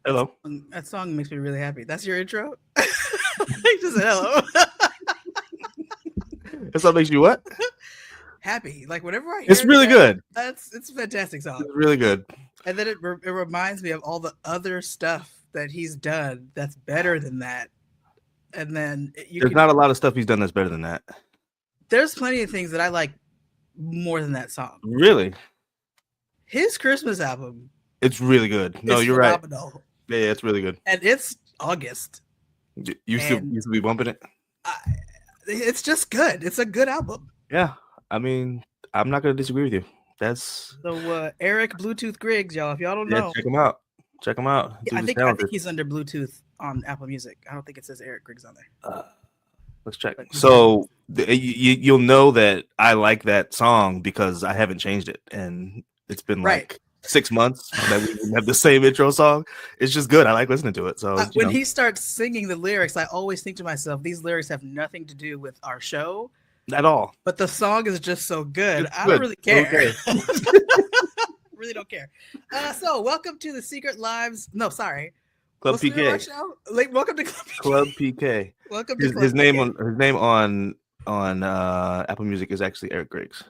Hello. That song makes me really happy. That's your intro? You just said hello. That song makes you what? Happy. Like whenever I It's hear really good. it's a fantastic song. It's really good. And then it reminds me of all the other stuff that he's done that's better than that. And then There's not a lot of stuff he's done that's better than that. There's plenty of things that I like more than that song. Really? His Christmas album. It's really good. No, you're phenomenal. Right. Yeah, it's really good. And it's August. You still be bumping it? It's just good. It's a good album. Yeah. I mean, I'm not going to disagree with you. That's so Eric Bluetooth Griggs, y'all. If y'all don't know, check him out. Check him out. Yeah, I think he's under Bluetooth on Apple Music. I don't think it says Eric Griggs on there. Let's check. So you'll know that I like that song because I haven't changed it, and it's been like 6 months that we have the same intro song. It's just good. I like listening to it. So when he starts singing the lyrics, I always think to myself, these lyrics have nothing to do with our show at all. But the song is just so good. I don't really care. Okay. Really don't care. So welcome to the Secret Lives. No, sorry. Club PK. Welcome to Club PK. Welcome to his name on Apple Music is actually Eric Griggs.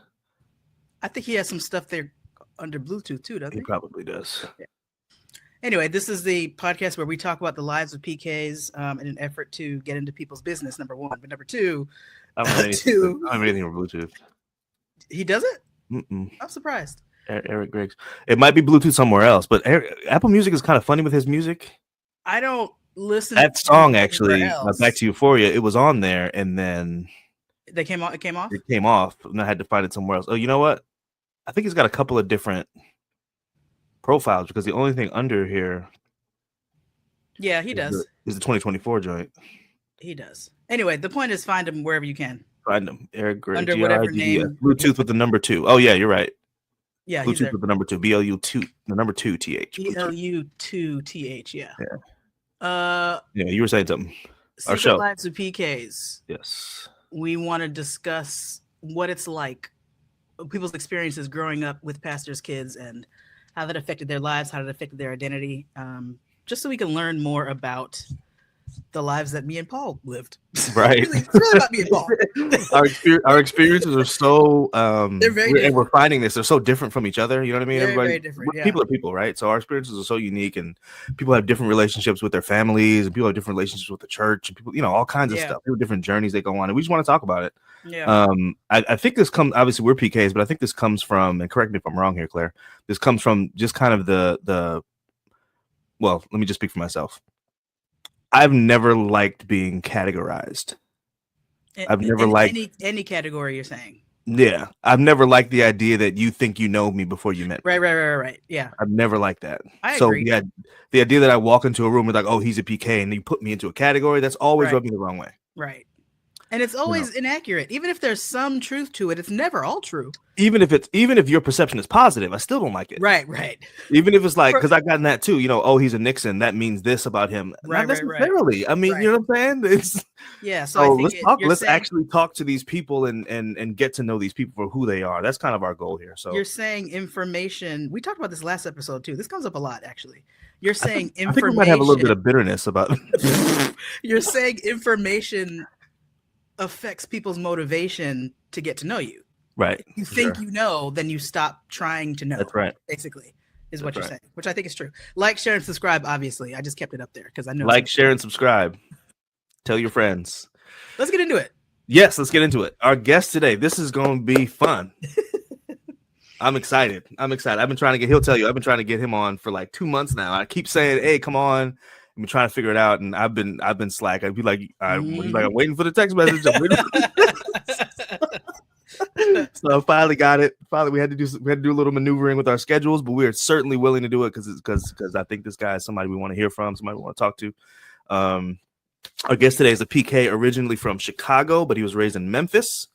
I think he has some stuff there under Bluetooth too, doesn't he? He probably does. Yeah. Anyway, this is the podcast where we talk about the lives of PKs in an effort to get into people's business. Number one, but number two, I don't have anything with Bluetooth. He doesn't? Mm-mm. I'm surprised. Eric Griggs. It might be Bluetooth somewhere else, but Apple Music is kind of funny with his music. I don't listen. That song actually, Back to Euphoria, it was on there, and then it came off. It came off, and I had to find it somewhere else. Oh, you know what? I think he's got a couple of different profiles because the only thing under here, yeah, he does, is the 2024 joint. He does. Anyway, the point is find him wherever you can. Find him, Eric Griggs, under whatever name. Bluetooth with the number 2. Oh yeah, you're right. Yeah, Bluetooth with the number 2. BLU2, the number 2 TH. BLU2 TH. Yeah. Yeah. Yeah, you were saying something. Our show. Lives of PKs. Yes. We want to discuss what it's like, people's experiences growing up with pastors' kids and how that affected their lives, how it affected their identity, just so we can learn more about the lives that me and Paul lived. Right. It's really about me and Paul. Our experiences are so they're very different. And we're finding this, they're so different from each other. You know what I mean? Very different. Yeah. People are people, right? So our experiences are so unique, and people have different relationships with their families, and people have different relationships with the church, and people, all kinds of stuff. People have different journeys they go on, and we just want to talk about it. Yeah. I think this comes, obviously we're PKs, but I think this comes from, and correct me if I'm wrong here, Claire, this comes from just kind of well, let me just speak for myself. I've never liked being categorized. I've never liked any category you're saying. Yeah, I've never liked the idea that you think you know me before you met me. Right. Yeah, I've never liked that. I agree. Yeah, the idea that I walk into a room with like, oh, he's a PK, and you put me into a category, that's always rubbed me the wrong way. Right. And it's always inaccurate. Even if there's some truth to it, it's never all true. Even if your perception is positive, I still don't like it. Right. Even if it's like, because I've gotten that too, oh, he's a Nixon, that means this about him. Not necessarily. I mean, you know what I'm saying? So let's actually talk to these people and get to know these people for who they are. That's kind of our goal here. So you're saying information. We talked about this last episode too. This comes up a lot, actually. You're saying information. I think we might have a little bit of bitterness about You're saying information affects people's motivation to get to know you. Right. If you think you know, then you stop trying to know. That's right. Basically, is what you're saying, which I think is true. Like, share, and subscribe. Obviously, I just kept it up there because I know. Like, share, and subscribe. Tell your friends. Let's get into it. Yes, let's get into it. Our guest today. This is going to be fun. I'm excited. I've been trying to get. He'll tell you. I've been trying to get him on for like 2 months now. I keep saying, "Hey, come on." I've been trying to figure it out, and I've been slack. I'd be like, I'm waiting for the text message. So I finally got it. Finally, we had to do a little maneuvering with our schedules, but we are certainly willing to do it because I think this guy is somebody we want to hear from, somebody we want to talk to. Our guest today is a PK, originally from Chicago, but he was raised in Memphis.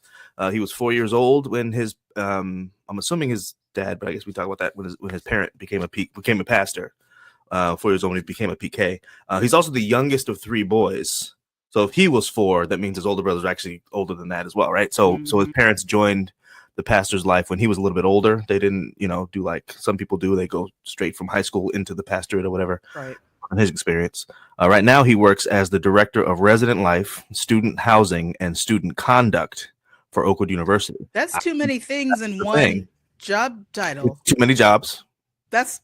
He was 4 years old when his I'm assuming his dad, but I guess we talk about that when his parent became a pastor. 4 years old when he became a PK. He's also the youngest of 3 boys. So if he was 4, that means his older brothers are actually older than that as well, right? So his parents joined the pastor's life when he was a little bit older. They didn't, do like some people do. They go straight from high school into the pastorate or whatever. Right. on his experience. Right now, he works as the director of resident life, student housing, and student conduct for Oakwood University. That's too many things in one thing. job title. Too many jobs. That's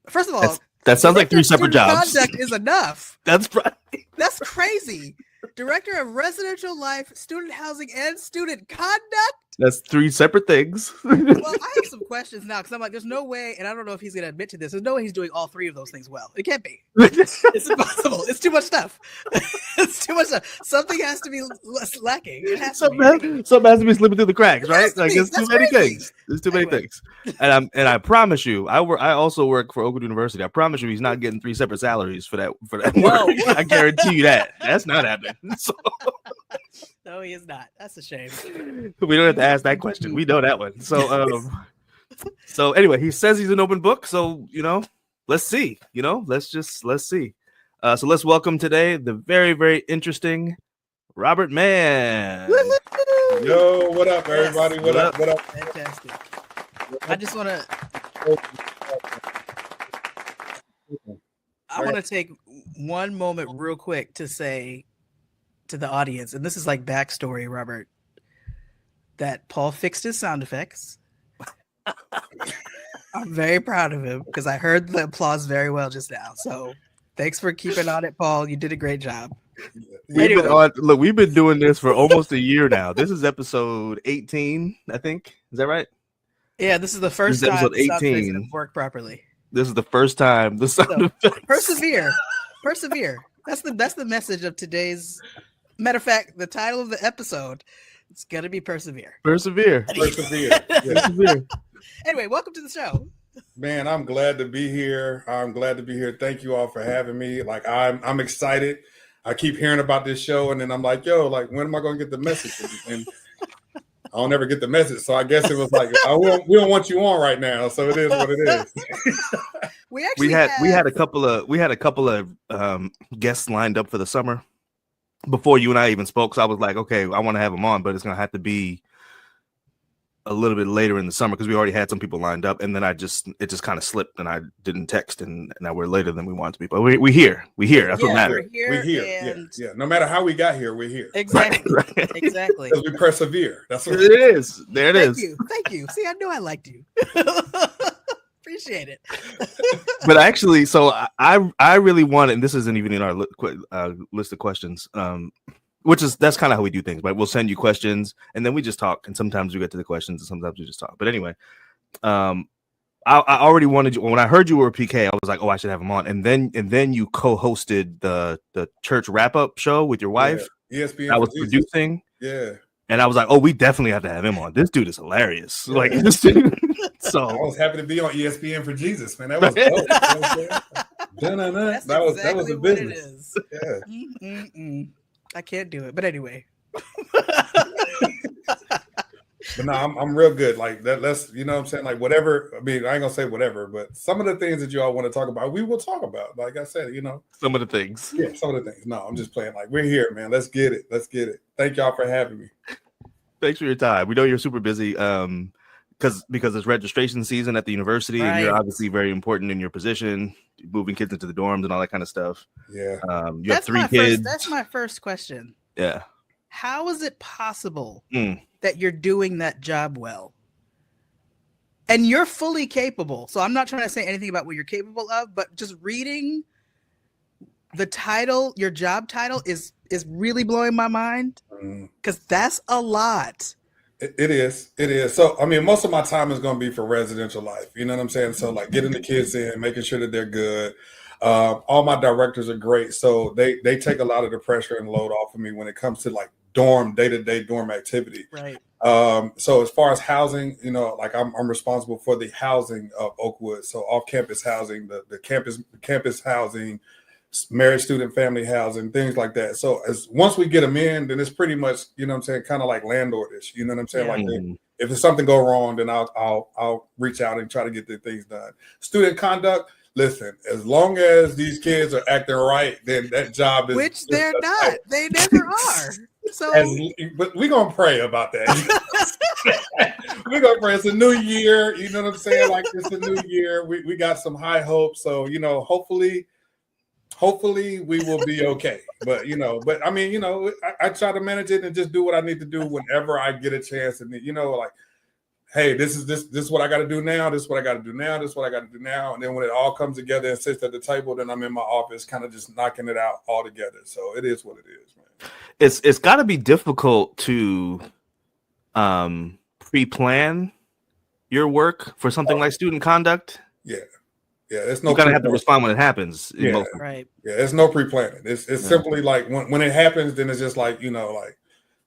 first of all. That sounds like 3 separate jobs. Conduct is enough. That's right. That's crazy. Director of residential life, student housing, and student conduct. That's 3 separate things. Well, I have some questions now because I'm like, there's no way, and I don't know if he's going to admit to this. There's no way he's doing all 3 of those things well. It can't be. It's impossible. It's too much stuff. It's too much stuff. Something has to be lacking. It has something has to be slipping through the cracks, right? Like there's too many things. There's too many things. And I promise you, I also work for Oakwood University. I promise you, he's not getting 3 separate salaries for that work. I guarantee you that. That's not happening. So. No, he is not. That's a shame. We don't have to ask that question. We know that one. So anyway, he says he's an open book. So, let's see. Let's see. So let's welcome today the very, very interesting Robert Mann. Yo, what up, everybody? Yes. What up? What up? Fantastic. I just want to. I want to take one moment real quick to say to the audience, and this is like backstory, Robert, that Paul fixed his sound effects. I'm very proud of him because I heard the applause very well just now. So thanks for keeping on it, Paul. You did a great job. We've been doing this for almost a year now. This is episode 18, I think. Is that right? Yeah, this is the first time episode 18 worked properly. This is the first time the sound effects. Persevere. That's the message of today's. Matter of fact, the title of the episode, it's gonna be Persevere. Persevere. Yeah. Persevere. Anyway, welcome to the show. Man, I'm glad to be here. Thank you all for having me. Like I'm excited. I keep hearing about this show, and then I'm like, yo, like when am I gonna get the message? And I'll never get the message. So I guess it was like we don't want you on right now. So it is what it is. we had a couple of guests lined up for the summer before you and I even spoke. So I was like, okay, I want to have them on, but it's gonna have to be a little bit later in the summer because we already had some people lined up, and then it just kind of slipped, and I didn't text, and now we're later than we want to be. But we here. That's what matters. We're here. Yeah. No matter how we got here, we're here. Exactly. Right. Exactly. Because we persevere. That's what it is. There it is. Thank you. See, I knew I liked you. Appreciate it. But actually, so I really want, and this isn't even in our list of questions, that's kind of how we do things, right? We'll send you questions and then we just talk, and sometimes we get to the questions and sometimes we just talk. But anyway, I already wanted you. When I heard you were a PK, I was like, oh, I should have him on. And then you co-hosted the church wrap-up show with your wife. Yeah. ESPN. I was producing. Yeah. And I was like, oh, we definitely have to have him on. This dude is hilarious. Yeah. Like this dude. So I was happy to be on ESPN for Jesus, man. That was dope. That was a business. Yeah. I can't do it, but anyway. But no, I'm real good. Like that. Let's, you know what I'm saying? Like whatever. I mean, I ain't gonna say whatever, but some of the things that you all want to talk about, we will talk about. Like I said, some of the things. Yeah, some of the things. No, I'm just playing. Like we're here, man. Let's get it. Thank y'all for having me. Thanks for your time. We know you're super busy. Because it's registration season at the university, right. And you're obviously very important in your position, moving kids into the dorms and all that kind of stuff. Yeah. You have 3 kids. That's my first question. Yeah. How is it possible that you're doing that job well? And you're fully capable. So I'm not trying to say anything about what you're capable of, but just reading the title, your job title is really blowing my mind because that's a lot. It is. So, I mean, most of my time is going to be for residential life. You know what I'm saying? So, like getting the kids in, making sure that they're good. All my directors are great. So they take a lot of the pressure and load off of me when it comes to like day-to-day dorm activity. Right. So as far as housing, like I'm responsible for the housing of Oakwood. So off-campus housing, the campus housing, married student family housing, things like that. So once we get them in, then it's pretty much, kind of like landlordish. You know what I'm saying? Yeah. Like if there's something go wrong, then I'll reach out and try to get the things done. Student conduct. Listen, as long as these kids are acting right, then that job is. Which they're not. They never are. So, but we're gonna pray about that. We're gonna pray. It's a new year. You know what I'm saying? Like it's a new year. We got some high hopes. So hopefully. hopefully we will be okay. But I mean, I try to manage it and just do what I need to do whenever I get a chance. And like, hey, this is what I got to do now. This is what I got to do now. This is what I got to do now. And then when it all comes together and sits at the table, then I'm in my office, kind of just knocking it out all together. So it is what it is, man. It's got to be difficult to pre-plan your work for something like student conduct. Yeah. It's no. You gotta have to respond when it happens. Right. Yeah, it's no pre-planning. It's simply like when it happens, then it's just like like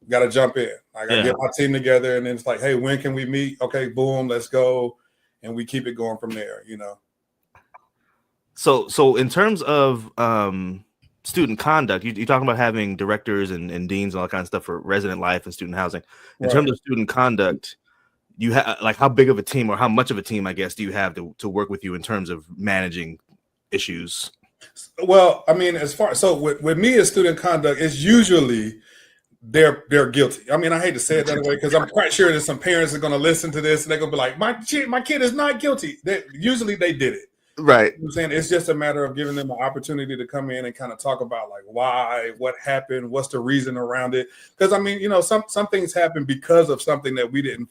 got to jump in. Like I get my team together, and then it's like, hey, when can we meet? Okay, boom, let's go, and we keep it going from there. So in terms of student conduct, you're talking about having directors and deans and all that kind of stuff for resident life and student housing. In terms of student conduct, you have like how big of a team or how much of a team, I guess, do you have to work with you in terms of managing issues? Well, I mean, with me as student conduct, it's usually they're guilty. I mean, I hate to say it that way because I'm quite sure that some parents are going to listen to this and they're going to be like, my kid is not guilty. Usually they did it. Right. I'm saying it's just a matter of giving them an opportunity to come in and kind of talk about like why, what happened, what's the reason around it. Because I mean, some things happen because of something that we didn't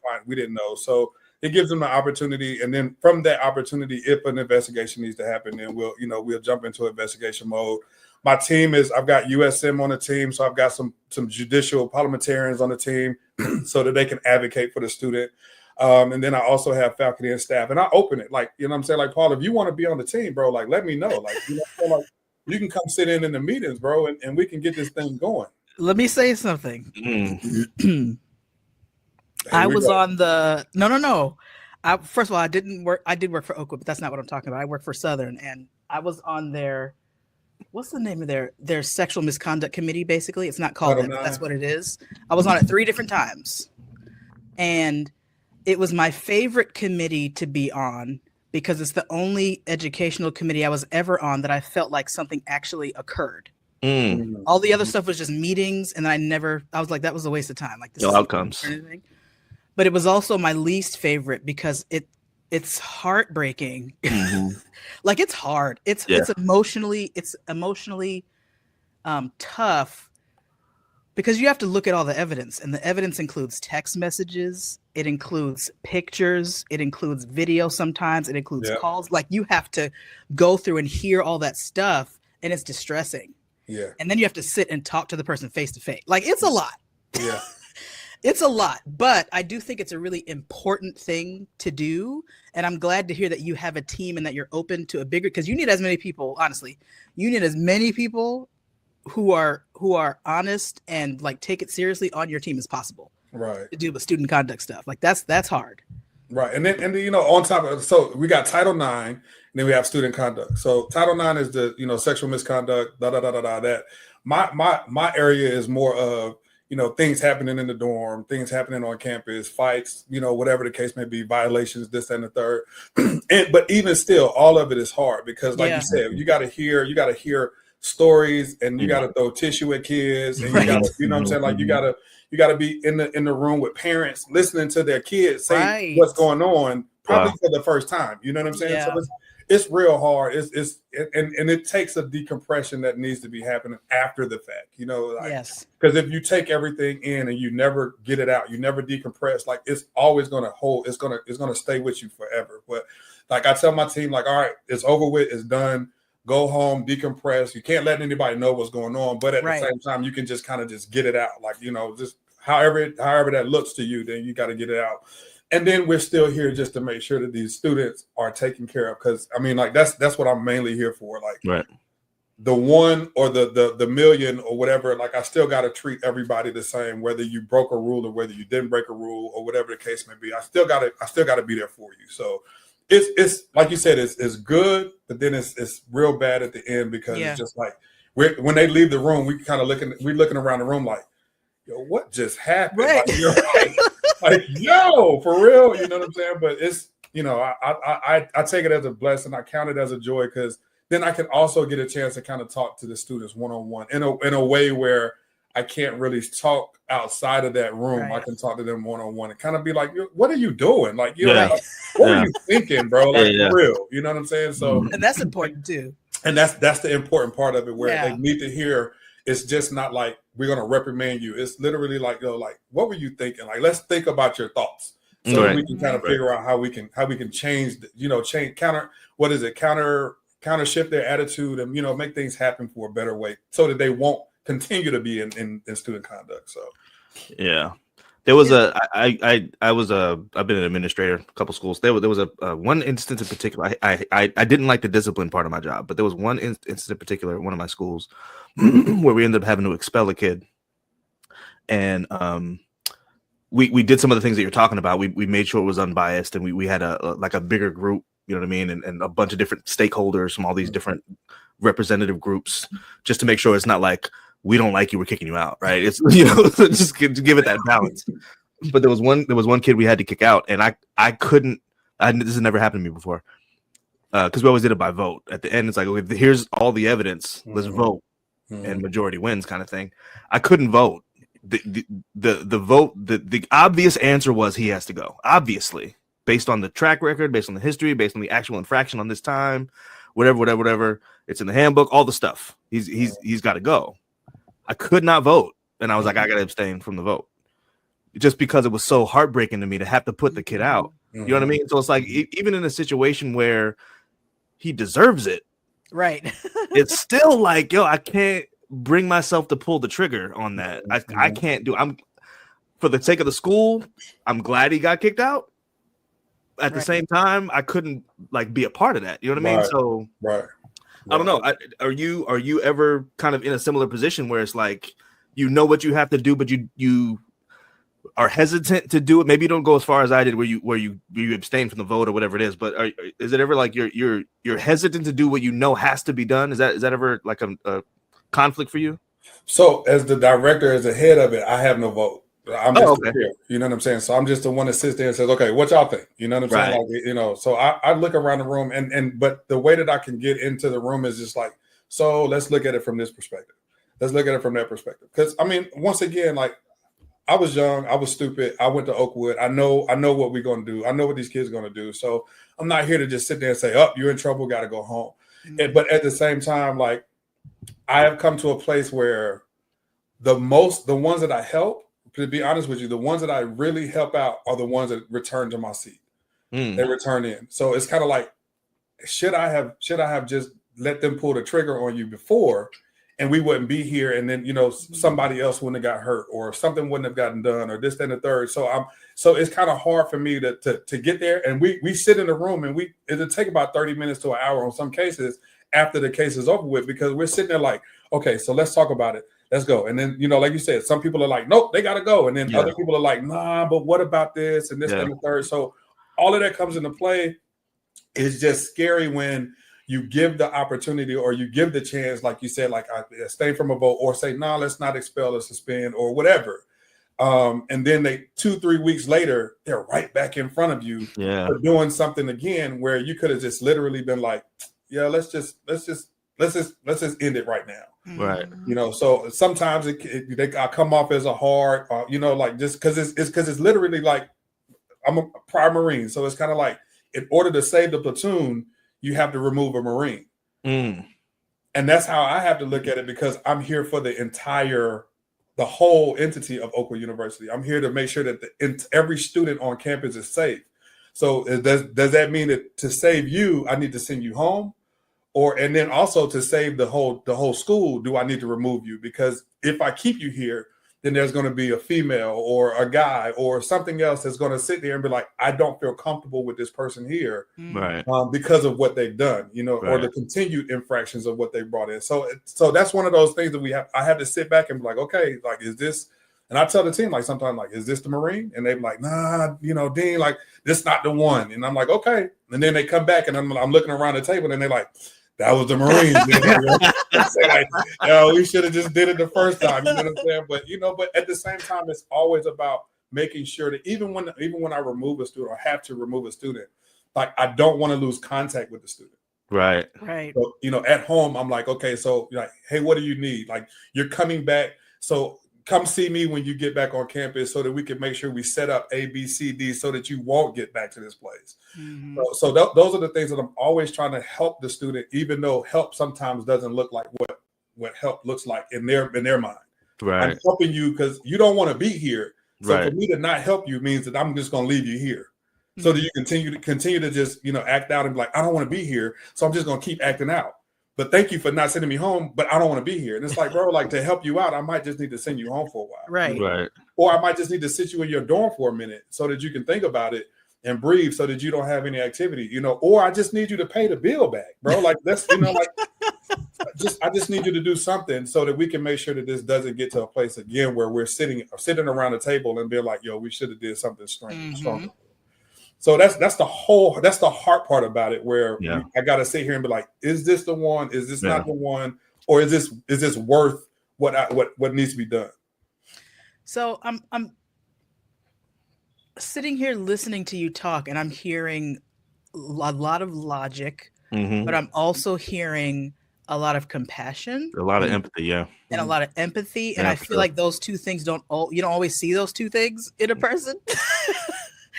know. So it gives them an opportunity, and then from that opportunity, if an investigation needs to happen, then we'll jump into investigation mode. My team I've got USM on the team, so I've got some judicial parliamentarians on the team so that they can advocate for the student. And then I also have faculty and staff, and I open it like, what I'm saying? Like, Paul, if you want to be on the team, bro, like, let me know. Like, like you can come sit in the meetings, bro, and we can get this thing going. Let me say something. I was on the, no. First of all, I did work for Oakwood, but that's not what I'm talking about. I work for Southern, and I was on their, what's the name of their sexual misconduct committee, basically. It's not called that, but that's what it is. I was on it 3 different times. And it was my favorite committee to be on because it's the only educational committee I was ever on that I felt like something actually occurred. All the other stuff was just meetings, and I was like, that was a waste of time. Like, this no outcomes. But it was also my least favorite because it's heartbreaking. Like, it's hard. It's emotionally tough because you have to look at all the evidence, and the evidence includes text messages, it includes pictures, it includes video sometimes, it includes calls. Like, you have to go through and hear all that stuff, and it's distressing. Yeah. And then you have to sit and talk to the person face to face. Like, it's a lot. Yeah. It's a lot, but I do think it's a really important thing to do. And I'm glad to hear that you have a team and that you're open to a bigger, because you need as many people, honestly, who are honest and like take it seriously on your team as possible. Right. To do with student conduct stuff. Like, that's hard. Right. And then on top of it, so we got Title IX, and then we have student conduct. So Title IX is the, sexual misconduct, that my area is more of, things happening in the dorm, things happening on campus, fights, whatever the case may be, violations, this and the third. But even still, all of it is hard because, like you said, you got to hear stories, and you got to throw tissue at kids, and you got to, what I'm saying? Like, you got to be in the room with parents listening to their kids say what's going on, probably for the first time. You know what I'm saying? Yeah. So it's real hard. It's it takes a decompression that needs to be happening after the fact. Because if you take everything in and you never get it out, you never decompress. Like, it's always going to hold. It's going to stay with you forever. But like I tell my team, like, all right, it's over with. It's done. Go home, decompress. You can't let anybody know what's going on, but at the same time, you can just kind of just get it out. Like, just however that looks to you, then you got to get it out. And then we're still here just to make sure that these students are taken care of. Because I mean, like, that's what I'm mainly here for. Like, the one or the million or whatever. Like, I still got to treat everybody the same, whether you broke a rule or whether you didn't break a rule or whatever the case may be. I still got to be there for you. So it's like you said, it's good, but then it's real bad at the end because it's just like when they leave the room, we kind of looking around the room like, yo, what just happened? Right. Like, yo, for real, you know what I'm saying? But it's, I take it as a blessing. I count it as a joy because then I can also get a chance to kind of talk to the students one-on-one in a way where I can't really talk outside of that room. Right. I can talk to them one-on-one and kind of be like, what are you doing? Like, like, what are you thinking, bro? Like, for real, you know what I'm saying? So, and that's important too. And that's the important part of it, where Yeah. they need to hear. It's just not like we're gonna reprimand you. It's literally like, like, what were you thinking? Like, let's think about your thoughts, so that we can kind of figure out how we can change, counter shift their attitude, and make things happen for a better way, so that they won't continue to be in student conduct. So yeah. There was I've been an administrator, a couple schools. There was a one instance in particular. I didn't like the discipline part of my job, but there was one instance in particular at one of my schools where we ended up having to expel a kid. And we did some of the things that you're talking about. We made sure it was unbiased, and we had a bigger group, you know what I mean, and a bunch of different stakeholders from all these different representative groups, just to make sure it's not like, we don't like you, we're kicking you out, right? It's just to give it that balance. But there was one kid we had to kick out, and I couldn't. This has never happened to me before, because we always did it by vote. At the end, it's like, okay, here's all the evidence, let's vote, and majority wins, kind of thing. I couldn't vote. The vote. The obvious answer was he has to go. Obviously, based on the track record, based on the history, based on the actual infraction on this time, whatever. It's in the handbook, all the stuff. He's got to go. I could not vote, and I was like, I got to abstain from the vote, just because it was so heartbreaking to me to have to put the kid out. You know what I mean? So it's like, even in a situation where he deserves it, right? it's still like, yo, I can't bring myself to pull the trigger on that. I can't do. I'm, for the sake of the school, I'm glad he got kicked out. At the same time, I couldn't be a part of that. You know what I mean? So I don't know. Are you ever kind of in a similar position where it's like, you know what you have to do, but you are hesitant to do it? Maybe you don't go as far as I did, where you abstain from the vote or whatever it is. But is it ever like you're hesitant to do what you know has to be done? Is that ever like a conflict for you? So as the director, as the head of it, I have no vote. I'm just here, you know what I'm saying? So I'm just the one that sits there and says, okay, what y'all think? You know what I'm saying? Like, so I look around the room, but the way that I can get into the room is just like, so let's look at it from this perspective. Let's look at it from that perspective. Because I mean, once again, like, I was young, I was stupid. I went to Oakwood. I know what we're gonna do. I know what these kids are gonna do. So I'm not here to just sit there and say, oh, you're in trouble, gotta go home. But at the same time, like, I have come to a place where the ones that I help, to be honest with you, the ones that I really help out are the ones that return to my seat. They return in. So it's kind of like, should I have just let them pull the trigger on you before, and we wouldn't be here, and then somebody else wouldn't have got hurt, or something wouldn't have gotten done, or this, that, and the third. So it's kind of hard for me to get there. And we sit in the room, and it'll take about 30 minutes to an hour on some cases after the case is over with, because we're sitting there like, okay, so let's talk about it. Let's go. And then, like you said, some people are like, nope, they got to go. And then other people are like, nah, but what about this and this and the third? So all of that comes into play. It's just scary when you give the opportunity, or you give the chance, like you said, like, I abstain from a vote, or say, nah, let's not expel or suspend or whatever. And then 2-3 weeks later, they're right back in front of you for doing something again, where you could have just literally been like, yeah, let's just end it right now. Right. So sometimes I come off as a hard, like, just because it's literally like, I'm a prior Marine. So it's kind of like, in order to save the platoon, you have to remove a Marine. And that's how I have to look at it, because I'm here for the whole entity of Oakwood University. I'm here to make sure that every student on campus is safe. So does that mean that to save you, I need to send you home? And then also to save the whole school, do I need to remove you? Because if I keep you here, then there's going to be a female or a guy or something else that's going to sit there and be like, I don't feel comfortable with this person here, right? Because of what they've done, or the continued infractions of what they brought in. So that's one of those things that I have to sit back and be like, okay, like, is this? And I tell the team, like, sometimes, like, is this the Marine? And they're like, nah, Dean, like, this not the one. And I'm like, okay. And then they come back, and I'm looking around the table, and they're like, that was the Marines. Like, we should have just did it the first time. You know what I'm saying? But at the same time, it's always about making sure that even when I remove a student or have to remove a student, like, I don't want to lose contact with the student. Right. So, at home, I'm like, okay, so, like, hey, what do you need? Like, you're coming back. So come see me when you get back on campus so that we can make sure we set up A, B, C, D so that you won't get back to this place. Those are the things that I'm always trying to help the student, even though help sometimes doesn't look like what help looks like in their mind. Right. I'm helping you because you don't want to be here. So Right. for me to not help you means that I'm just going to leave you here. So that you continue to just, act out and be like, I don't want to be here. So I'm just going to keep acting out. But thank you for not sending me home, but I don't want to be here. And it's like, bro, like to help you out, I might just need to send you home for a while. Right. Right. Or I might just need to sit you in your dorm for a minute so that you can think about it and breathe so that you don't have any activity, or I just need you to pay the bill back, bro. Like that's, I just need you to do something so that we can make sure that this doesn't get to a place again where we're sitting around the table and being like, yo, we should have did something stronger. So that's the hard part about it, where I got to sit here and be like, is this the one? Is this not the one? Or is this worth what needs to be done? So I'm sitting here listening to you talk, and I'm hearing a lot of logic, but I'm also hearing a lot of compassion, a lot of empathy, and a lot of empathy. And I feel like those two things you don't always see those two things in a person.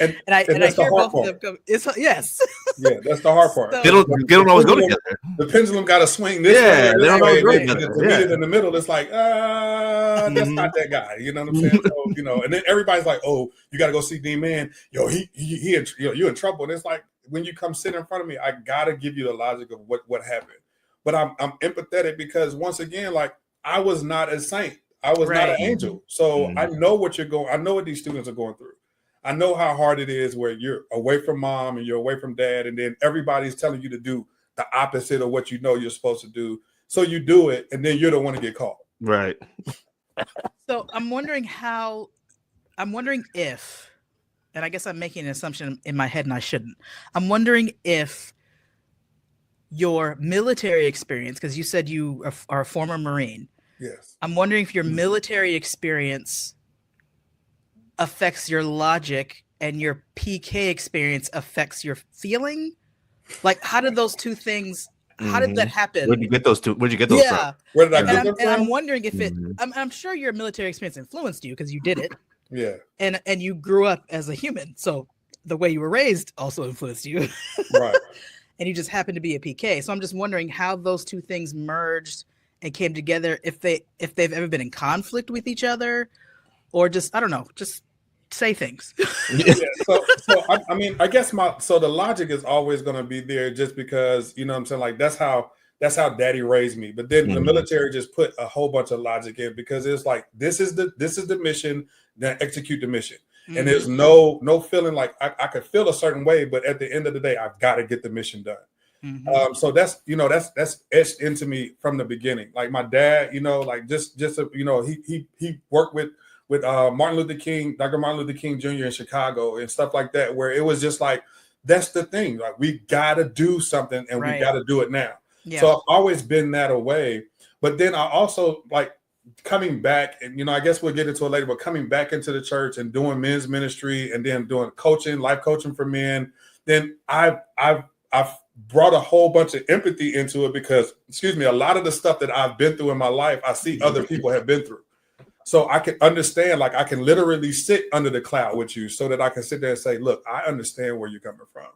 And I hear both of them come. Yes. Yeah, that's the hard part. They don't always go together. The pendulum got to swing this way. They don't always go together. To meet it in the middle, it's like, that's not that guy. You know what I'm saying? So, and then everybody's like, oh, you got to go see D-Man. Yo, you're in trouble. And it's like, when you come sit in front of me, I got to give you the logic of what happened. But I'm empathetic because, once again, like, I was not a saint. I was not an angel. So I know I know what these students are going through. I know how hard it is where you're away from mom and you're away from dad, and then everybody's telling you to do the opposite of what you know you're supposed to do. So you do it, and then you're the one to get caught. Right. So I'm wondering if, and I guess I'm making an assumption in my head and I shouldn't. I'm wondering if your military experience, because you said you are a former Marine. Yes. I'm wondering if your military experience affects your logic and your PK experience affects your feeling. Like, how did those two things, how did that happen? Where'd you get those from? Where did I get them from? And I'm wondering if I'm sure your military experience influenced you because you did it. Yeah. And you grew up as a human. So the way you were raised also influenced you. Right. And you just happened to be a PK. So I'm just wondering how those two things merged and came together, if they've ever been in conflict with each other, or just, I don't know, just say things. So I mean, I guess the logic is always going to be there, just because, you know what I'm saying? Like, that's how daddy raised me. But then the military just put a whole bunch of logic in, because it's like, this is the mission, then execute the mission. And there's no feeling like I could feel a certain way, but at the end of the day, I've got to get the mission done. So that's etched into me from the beginning. Like, my dad, like just he worked with Martin Luther King, Dr. Martin Luther King Jr. in Chicago and stuff like that, where it was just like, that's the thing. Like, we got to do something, and we got to do it now. Yeah. So I've always been that way. But then I also, like, coming back, and I guess we'll get into it later, but coming back into the church and doing men's ministry and then doing coaching, life coaching for men, then I've brought a whole bunch of empathy into it, because, a lot of the stuff that I've been through in my life, I see other people have been through. So I can understand, like, I can literally sit under the cloud with you, so that I can sit there and say, look, I understand where you're coming from.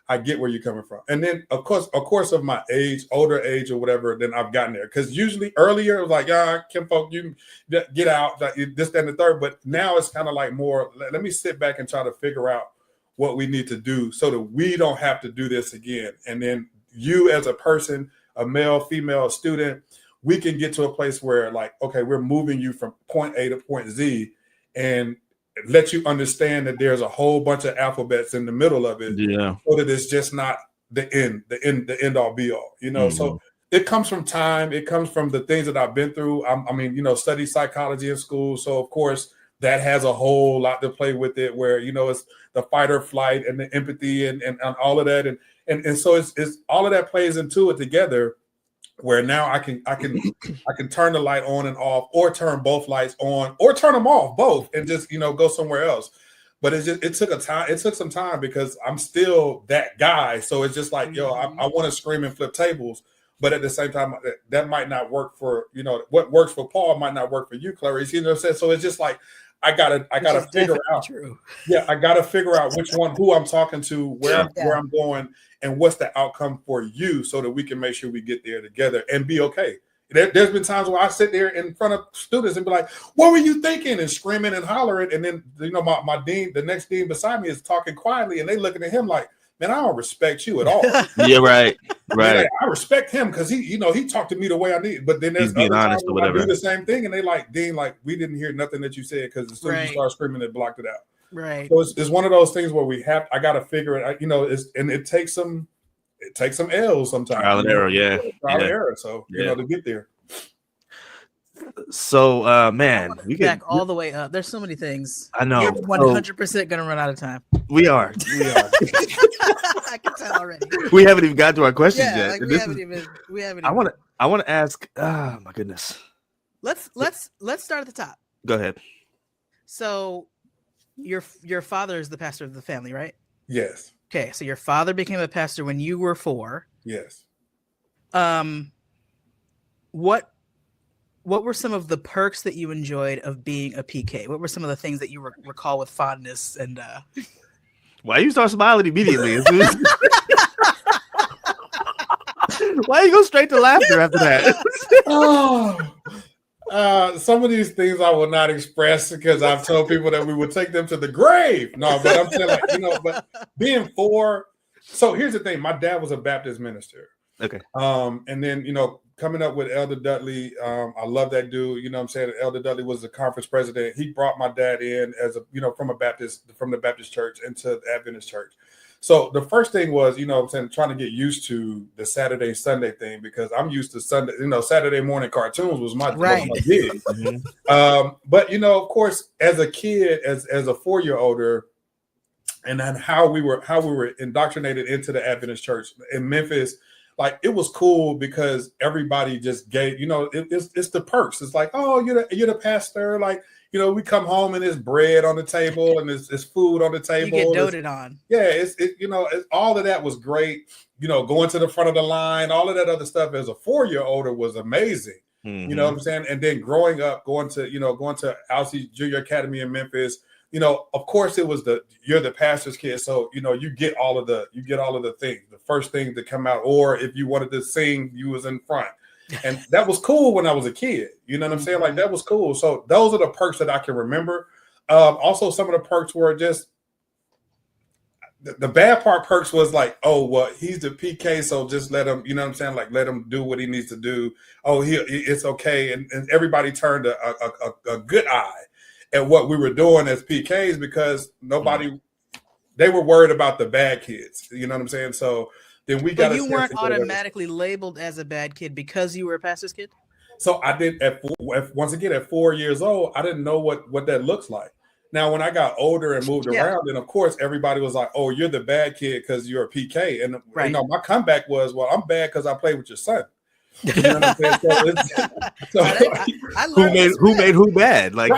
I get where you're coming from. And then, of course, of my age, older age or whatever, then I've gotten there. Because usually earlier it was like, Kim folk, you get out, like, this, that, and the third. But now it's kind of like more, let me sit back and try to figure out what we need to do so that we don't have to do this again. And then you, as a person, a male, female, student, we can get to a place where, like, okay, we're moving you from point A to point Z, and let you understand that there's a whole bunch of alphabets in the middle of it, so that it's just not the end all be all, So it comes from time. It comes from the things that I've been through. I studied psychology in school. So of course that has a whole lot to play with it, where, it's the fight or flight and the empathy and all of that. And so it's all of that plays into it together, where now I can turn the light on and off, or turn both lights on, or turn them off, both, and just, go somewhere else. But it took some time, because I'm still that guy. So it's just like, I want to scream and flip tables, But at the same time, that might not work for, you know, what works for Paul might not work for you, Clarice. You know what I'm saying? So it's just like I gotta figure out. True. Yeah, I gotta figure out which one, who I'm talking to, where I'm going, and what's the outcome for you, so that we can make sure we get there together and be okay. There's been times where I sit there in front of students and be like, "What were you thinking?" and screaming and hollering, and then, you know, my dean, the next dean beside me, is talking quietly, and they looking at him like, "Man, I don't respect you at all." Yeah, right. Like, I respect him because he, you know, he talked to me the way I need. But then there's being honest or whatever. I do the same thing, and they like, Dean, like, we didn't hear nothing that you said, because as soon as you start screaming, it blocked it out. Right. So it's one of those things where I got to figure it out. You know, it takes some L's sometimes. Trial and error, yeah. Trial and error. So you know, to get there. So man, we get back all the way up. There's so many things. I know. You're 100% gonna run out of time. We are. I can tell already. We haven't even got to our questions yet. Like we haven't even. I want to ask. Oh my goodness. Let's start at the top. Go ahead. So, your father is the pastor of the family, right? Yes. Okay, so your father became a pastor when you were 4. Yes. What were some of the perks that you enjoyed of being a PK? What were some of the things that you recall with fondness and? Why you start smiling immediately? Why you go straight to laughter after that? Some of these things I will not express, because I've told people that we would take them to the grave. No, but I'm saying, like, you know, but being 4. So here's the thing: my dad was a Baptist minister. Okay. And then, you know, coming up with Elder Dudley, I love that dude. You know what I'm saying? Elder Dudley was the conference president. He brought my dad in as a, you know, from the Baptist church into the Adventist church. So the first thing was, you know what I'm saying, trying to get used to the Saturday, Sunday thing, because I'm used to Sunday, you know, Saturday morning cartoons was my gig. But, you know, of course, as a kid, as a 4-year-older, and then how we were indoctrinated into the Adventist church in Memphis, like, it was cool because everybody just gave, you know, it's the perks. It's like, oh, you're the pastor. Like, you know, we come home and there's bread on the table and there's food on the table. You get doted on. Yeah, you know, all of that was great. You know, going to the front of the line, all of that other stuff as a 4-year-older was amazing. Mm-hmm. You know what I'm saying? And then growing up, going to Alcee Junior Academy in Memphis, you know, of course it was you're the pastor's kid. So, you know, you get all of the things, the first thing to come out, or if you wanted to sing, you was in front. And that was cool when I was a kid. You know what I'm saying? Like, that was cool. So those are the perks that I can remember. Also, some of the perks were just, the bad perks was like, oh, well, he's the PK, so just let him, you know what I'm saying? Like, let him do what he needs to do. Oh, it's okay. And everybody turned a good eye at what we were doing as PKs, because they were worried about the bad kids. You know what I'm saying? So then we got. But you weren't automatically labeled as a bad kid because you were a pastor's kid? So I did once again at 4 years old, I didn't know what that looks like. Now, when I got older and moved around, then of course everybody was like, "Oh, you're the bad kid because you're a PK." And you know, my comeback was, "Well, I'm bad because I played with your son." You know what I'm saying? Who made who bad? Like, you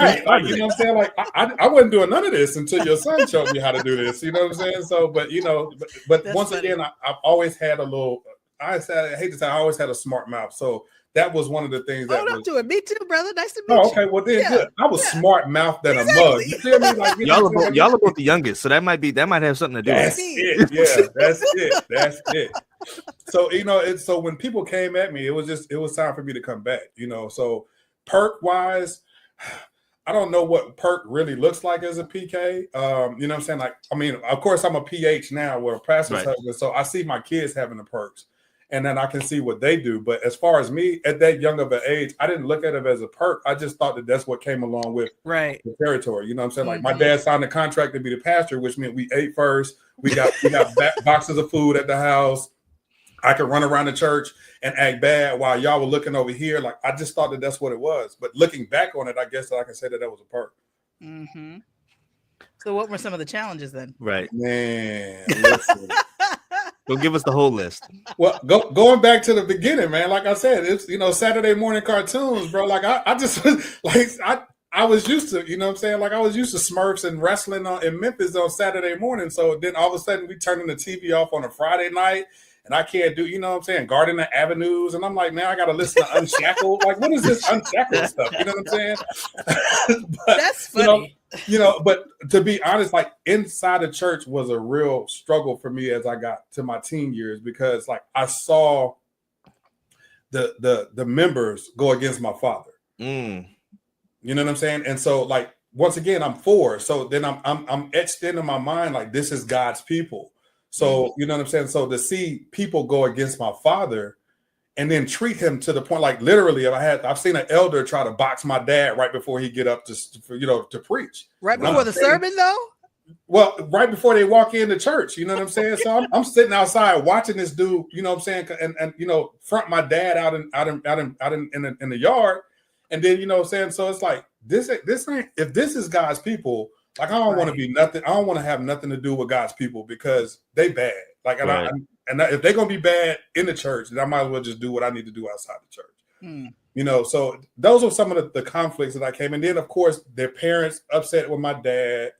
know what I'm saying? Like, I wasn't doing none of this until your son showed me how to do this. You know what I'm saying? So, but you know, but once again, I've always had a little. I hate to say, I always had a smart mouth. So that was one of the things that. Hold up to it. Me too, brother. Nice to meet you. Okay, well then, good. I was smart mouth than a mug. You feel me? Like, y'all are both the youngest, so that might have something to do with it. Yeah, that's it. So, you know, so when people came at me, it was time for me to come back. You know, so perk wise, I don't know what perk really looks like as a PK. You know what I'm saying? Like, I mean, of course, I'm a PH now, where a pastor's husband, so I see my kids having the perks. And then I can see what they do. But as far as me, at that young of an age, I didn't look at it as a perk. I just thought that that's what came along with the territory. You know what I'm saying? Like, my dad signed a contract to be the pastor, which meant we ate first. We got boxes of food at the house. I could run around the church and act bad while y'all were looking over here. Like, I just thought that that's what it was. But looking back on it, I guess I can say that was a perk. Mm-hmm. So what were some of the challenges then? Right. Man, listen. Go give us the whole list. Well, going back to the beginning, man. Like I said, it's, you know, Saturday morning cartoons, bro. Like I just like I was used to, you know what I'm saying? Like, I was used to Smurfs and wrestling in Memphis on Saturday morning. So then all of a sudden we turning the TV off on a Friday night, and I can't do, you know what I'm saying, Garden of Avenues. And I'm like, now I got to listen to Unshackled. Like, what is this Unshackled stuff? You know what I'm saying? But, that's funny. But to be honest, like inside the church was a real struggle for me as I got to my teen years, because like I saw the members go against my father. You know what I'm saying? And so like, once again, I'm 4. So then I'm etched into my mind, like this is God's people. So, you know what I'm saying? So to see people go against my father and then treat him to the point, like literally, I've seen an elder try to box my dad right before he get up to preach. Right before the sermon, though? Well, right before they walk into church, you know what I'm saying? So I'm sitting outside watching this dude, you know what I'm saying? And front my dad out in the yard. And then, you know what I'm saying? So it's like, this ain't, if this is God's people, like I don't want to be nothing. I don't want to have nothing to do with God's people because they bad. Like, and if they're going to be bad in the church, then I might as well just do what I need to do outside the church. You know, so those are some of the conflicts that I came. And then of course their parents upset with my dad.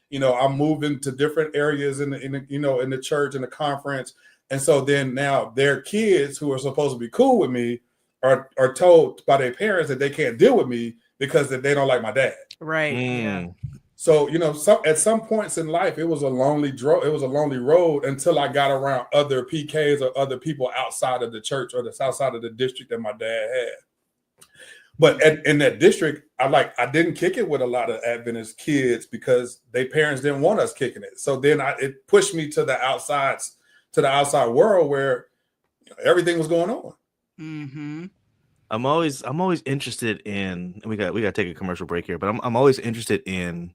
You know, I'm moving to different areas in the church, in the conference. And so then now their kids who are supposed to be cool with me are told by their parents that they can't deal with me because they don't like my dad. Right. Yeah. So, you know, at some points in life, it was a lonely road until I got around other PKs or other people outside of the church or outside of the district that my dad had. But in that district, I didn't kick it with a lot of Adventist kids because their parents didn't want us kicking it. So then it pushed me to the outside world where everything was going on. Mm-hmm. I'm always interested in, and we got to take a commercial break here, but I'm always interested in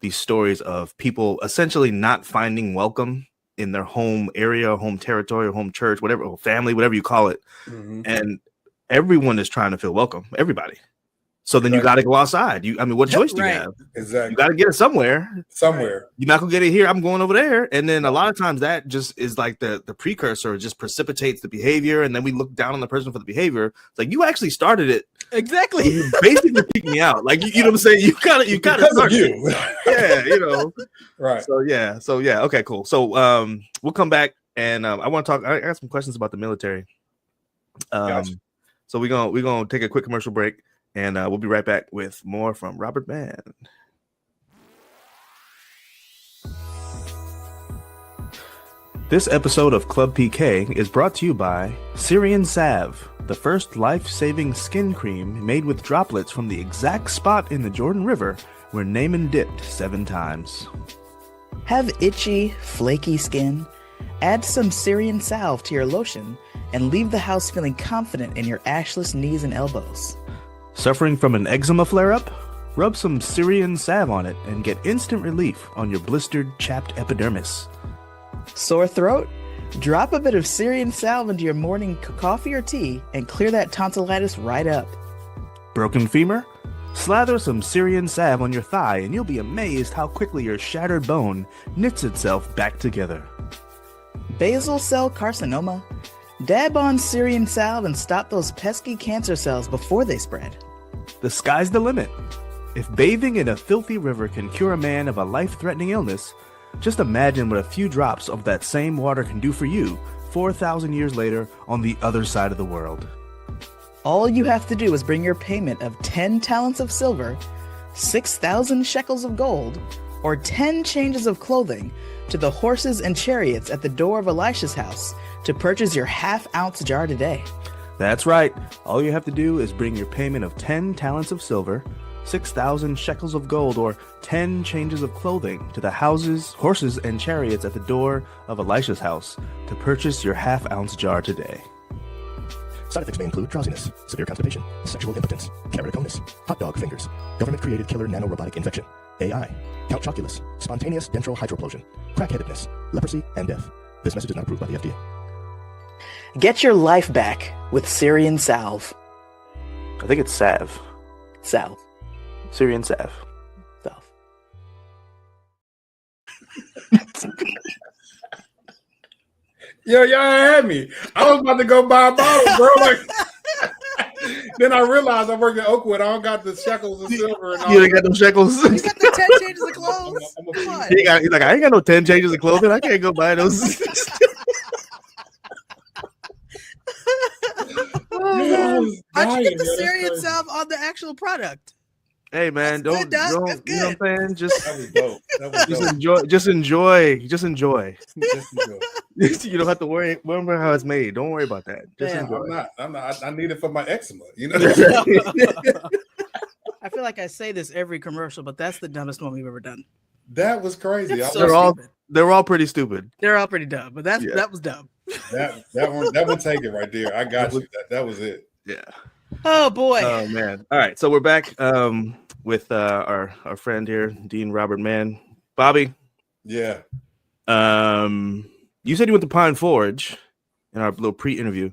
these stories of people essentially not finding welcome in their home area, home territory, home church, whatever, family, whatever you call it. And everyone is trying to feel welcome, everybody. So then you got to go outside. What choice do you have? Exactly. You got to get it somewhere. You're not going to get it here. I'm going over there. And then a lot of times that just is like the precursor, just precipitates the behavior. And then we look down on the person for the behavior. It's like, you actually started it. Exactly. You basically kicked me out. Like, you know what I'm saying? You kind of started you. Yeah, you know. Right. So yeah. Okay, cool. So we'll come back and I want to talk. I got some questions about the military. Gotcha. So we're gonna take a quick commercial break. And we'll be right back with more from Robert Mann. This episode of Club PK is brought to you by Syrian Salve, the first life-saving skin cream made with droplets from the exact spot in the Jordan River where Naaman dipped 7 times. Have itchy, flaky skin? Add some Syrian Salve to your lotion and leave the house feeling confident in your ashless knees and elbows. Suffering from an eczema flare-up? Rub some Syrian Salve on it and get instant relief on your blistered, chapped epidermis. Sore throat? Drop a bit of Syrian Salve into your morning coffee or tea and clear that tonsillitis right up. Broken femur? Slather some Syrian Salve on your thigh and you'll be amazed how quickly your shattered bone knits itself back together. Basal cell carcinoma? Dab on Syrian Salve and stop those pesky cancer cells before they spread. The sky's the limit. If bathing in a filthy river can cure a man of a life-threatening illness, just imagine what a few drops of that same water can do for you 4,000 years later on the other side of the world. All you have to do is bring your payment of 10 talents of silver, 6,000 shekels of gold, or 10 changes of clothing to the horses and chariots at the door of Elisha's house to purchase your half-ounce jar today. That's right. All you have to do is bring your payment of 10 talents of silver, 6,000 shekels of gold, or 10 changes of clothing to the horses and chariots at the door of Elisha's house to purchase your half-ounce jar today. Side effects may include drowsiness, severe constipation, sexual impotence, keratoconus, hot dog fingers, government-created killer nanorobotic infection, AI, Count Chocculus, spontaneous dentral hydroplosion, crackheadedness, leprosy, and death. This message is not approved by the FDA. Get your life back with Syrian Salve. I think it's Salve. Salve. Syrian Salve. Salve. Yo, y'all had me. I was about to go buy a bottle, bro. Like, then I realized I work at Oakwood. I don't got the shekels of silver. And all You ain't got no shekels. You got the 10 changes of clothes. Come on. He's like, I ain't got no 10 changes of clothing. I can't go buy those. Why'd you get the Yeah, that's cereal crazy. itself on the actual product? Hey man, That's good, Doc. That's you know what I'm saying? Just That was dope. That was just dope. enjoy. Just enjoy. Just enjoy. Just enjoy. You don't have to worry. Remember how it's made. Don't worry about that. Just Damn. enjoy. I'm not. I need it for my eczema. You know. I feel like I say this every commercial, but that's the dumbest one we've ever done. That was crazy. That's so They're all stupid. they're all pretty stupid. They're all pretty dumb, but that was dumb. that one take it right there. I got you. That was it. Yeah. Oh boy. Oh man. All right. So we're back with our friend here, Dean Robert Mann. Bobby. Yeah. You said you went to Pine Forge in our little pre-interview,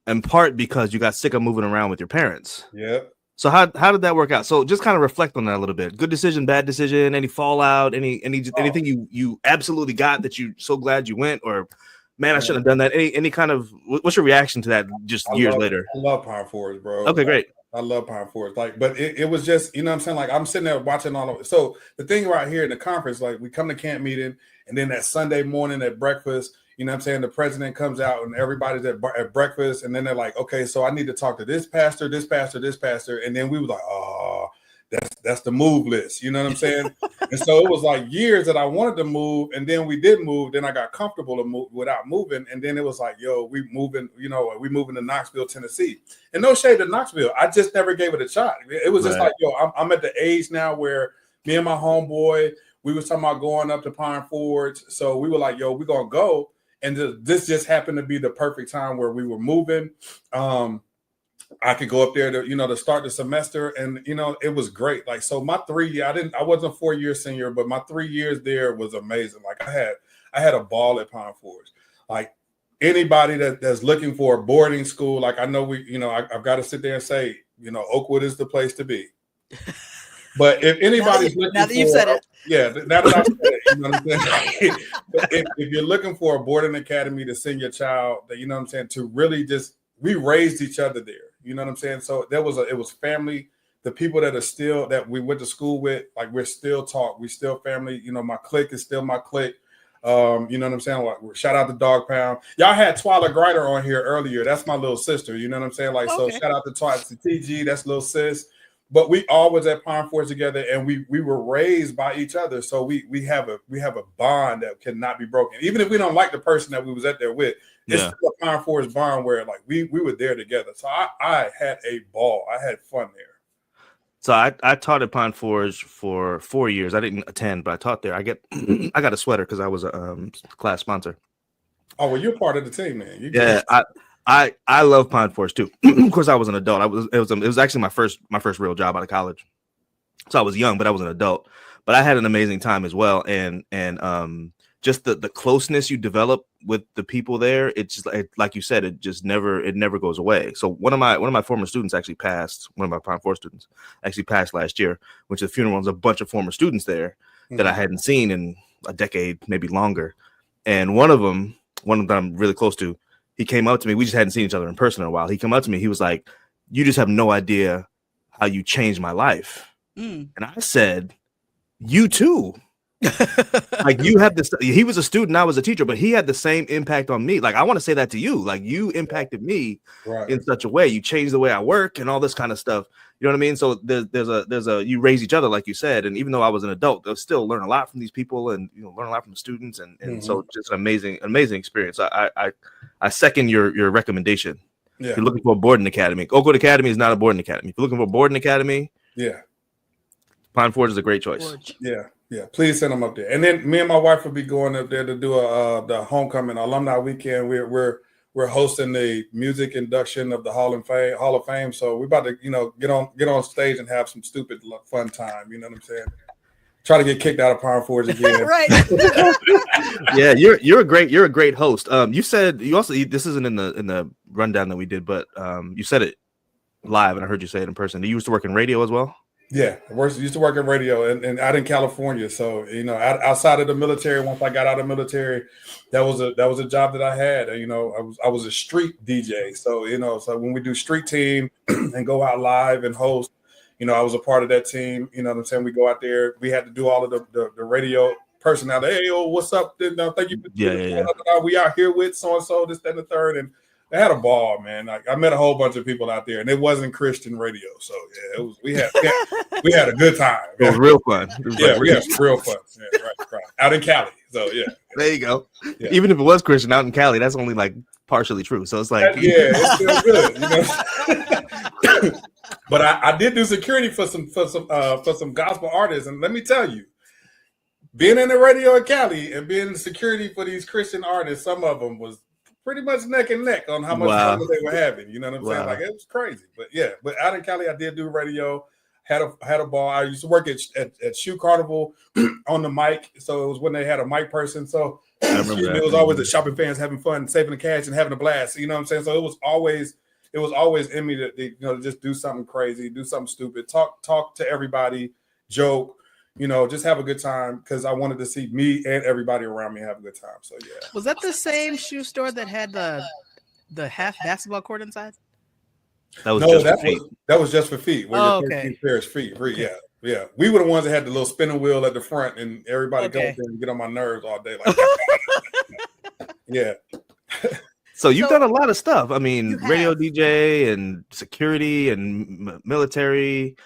in part because you got sick of moving around with your parents. Yep. So how did that work out? So just kind of reflect on that a little bit. Good decision, bad decision, any fallout, anything you absolutely got that you so glad you went, or man, I shouldn't have done that. Any kind of what's your reaction to that just years later? I love Pine Forge, bro. Okay, great. I love Pine Forge. Like, but it was just, you know what I'm saying? Like, I'm sitting there watching all of it. So the thing right here in the conference, like, we come to camp meeting, and then that Sunday morning at breakfast, you know what I'm saying? The president comes out and everybody's at breakfast, and then they're like, okay, so I need to talk to this pastor, this pastor, this pastor. And then we were like, oh, that's the move list. You know what I'm saying? And so it was like years that I wanted to move, and then we did move. Then I got comfortable to move without moving. And then it was like, yo, we moving to Knoxville, Tennessee. And no shade to Knoxville. I just never gave it a shot. It was just like, yo, I'm at the age now where me and my homeboy, we was talking about going up to Pine Forge. So we were like, yo, we're going to go. And this just happened to be the perfect time where we were moving. I could go up there to start the semester, and it was great. Like, so my 3 year, I wasn't a 4-year senior, but my 3 years there was amazing. Like, I had a ball at Pine Forge. Like, anybody that's looking for a boarding school, like, I know I've got to sit there and say, Oakwood is the place to be. But if anybody's now that you've said it. Yeah, now that I've said it, you know what I'm saying? But if you're looking for a boarding academy to send your child, you know what I'm saying, to really we raised each other there. You know what I'm saying? So it was family. The people that we went to school with, like, we're still talk. We still family. My clique is still my clique. You know what I'm saying? Like, shout out to Dog Pound. Y'all had Twyla Griner on here earlier. That's my little sister. You know what I'm saying? Like, okay. So shout out to TG. That's little sis. But we all was at Pine Forge together, and we were raised by each other. So we have a bond that cannot be broken. Even if we don't like the person that we was at there with, it's still a Pine Forge bond where, like, we were there together. So I had a ball. I had fun there. So I taught at Pine Forge for 4 years. I didn't attend, but I taught there. I got a sweater because I was a class sponsor. Oh, well, you're part of the team, man. I love Pine Forge too. Of course, I was an adult. It was actually my first real job out of college. So I was young, but I was an adult. But I had an amazing time as well, and just the closeness you develop with the people there. It's just like you said, it never goes away. So one of my former students actually passed. One of my Pine Forge students actually passed last year. Went to the funeral. There was a bunch of former students there that I hadn't seen in a decade, maybe longer. And one of them that I'm really close to, he came up to me. We just hadn't seen each other in person in a while. He came up to me. He was like, "You just have no idea how you changed my life." And I said, "You too." Like, you have this. He was a student, I was a teacher, but he had the same impact on me. Like, I want to say that to you. Like, you impacted me in such a way. You changed the way I work and all this kind of stuff. You know what I mean? So there's a you raise each other, like you said. And even though I was an adult, they'll still learn a lot from these people, and learn a lot from the students. And so just an amazing experience. I second your recommendation. Yeah. If you're looking for a boarding academy, Oakwood Academy is not a boarding academy. If you're looking for a boarding academy, Pine Forge is a great choice. Yeah. Please send them up there. And then me and my wife will be going up there to do the homecoming alumni weekend. We're hosting the music induction of the Hall of Fame. So we're about to get on stage and have some stupid fun time. You know what I'm saying? Try to get kicked out of Pine Forge again. Right. Yeah, you're a great host. You said this isn't in the rundown that we did, but you said it live, and I heard you say it in person. You used to work in radio as well. Yeah, I used to work in radio and out in California. So outside of the military, once I got out of the military, that was a job that I had. I was a street DJ. So so when we do street team and go out live and host, I was a part of that team. You know what I'm saying? We go out there. We had to do all of the radio personality. Hey, what's up? Thank you. Yeah. We out here with so and so, this, that, and the third. And they had a ball, man. Like I met a whole bunch of people out there, and it wasn't Christian radio, so yeah, it was. We had a good time. It was real fun. We had real fun. Yeah, right. Out in Cali, so yeah. There you go. Yeah. Even if it was Christian out in Cali, that's only like partially true. So it's like, it's still good, you know. But I did do security for some gospel artists, and let me tell you, being in the radio in Cali and being in security for these Christian artists, some of them was pretty much neck and neck on how much fun they were having. You know what I'm saying? Like it was crazy. But yeah, but out in Cali, I did do radio. Had a ball. I used to work at Shoe Carnival on the mic, so it was when they had a mic person. So it was always the shopping fans having fun, saving the cash, and having a blast. You know what I'm saying? So it was always in me to just do something crazy, do something stupid, talk to everybody, joke, just have a good time because I wanted to see me and everybody around me have a good time. So yeah. Was that the same shoe store that had the half basketball court inside? That was just for feet. Where your 13 pairs feet free. Yeah. We were the ones that had the little spinning wheel at the front, and everybody goes there and get on my nerves all day. Like yeah. So you've done a lot of stuff. I mean, radio DJ and security and military.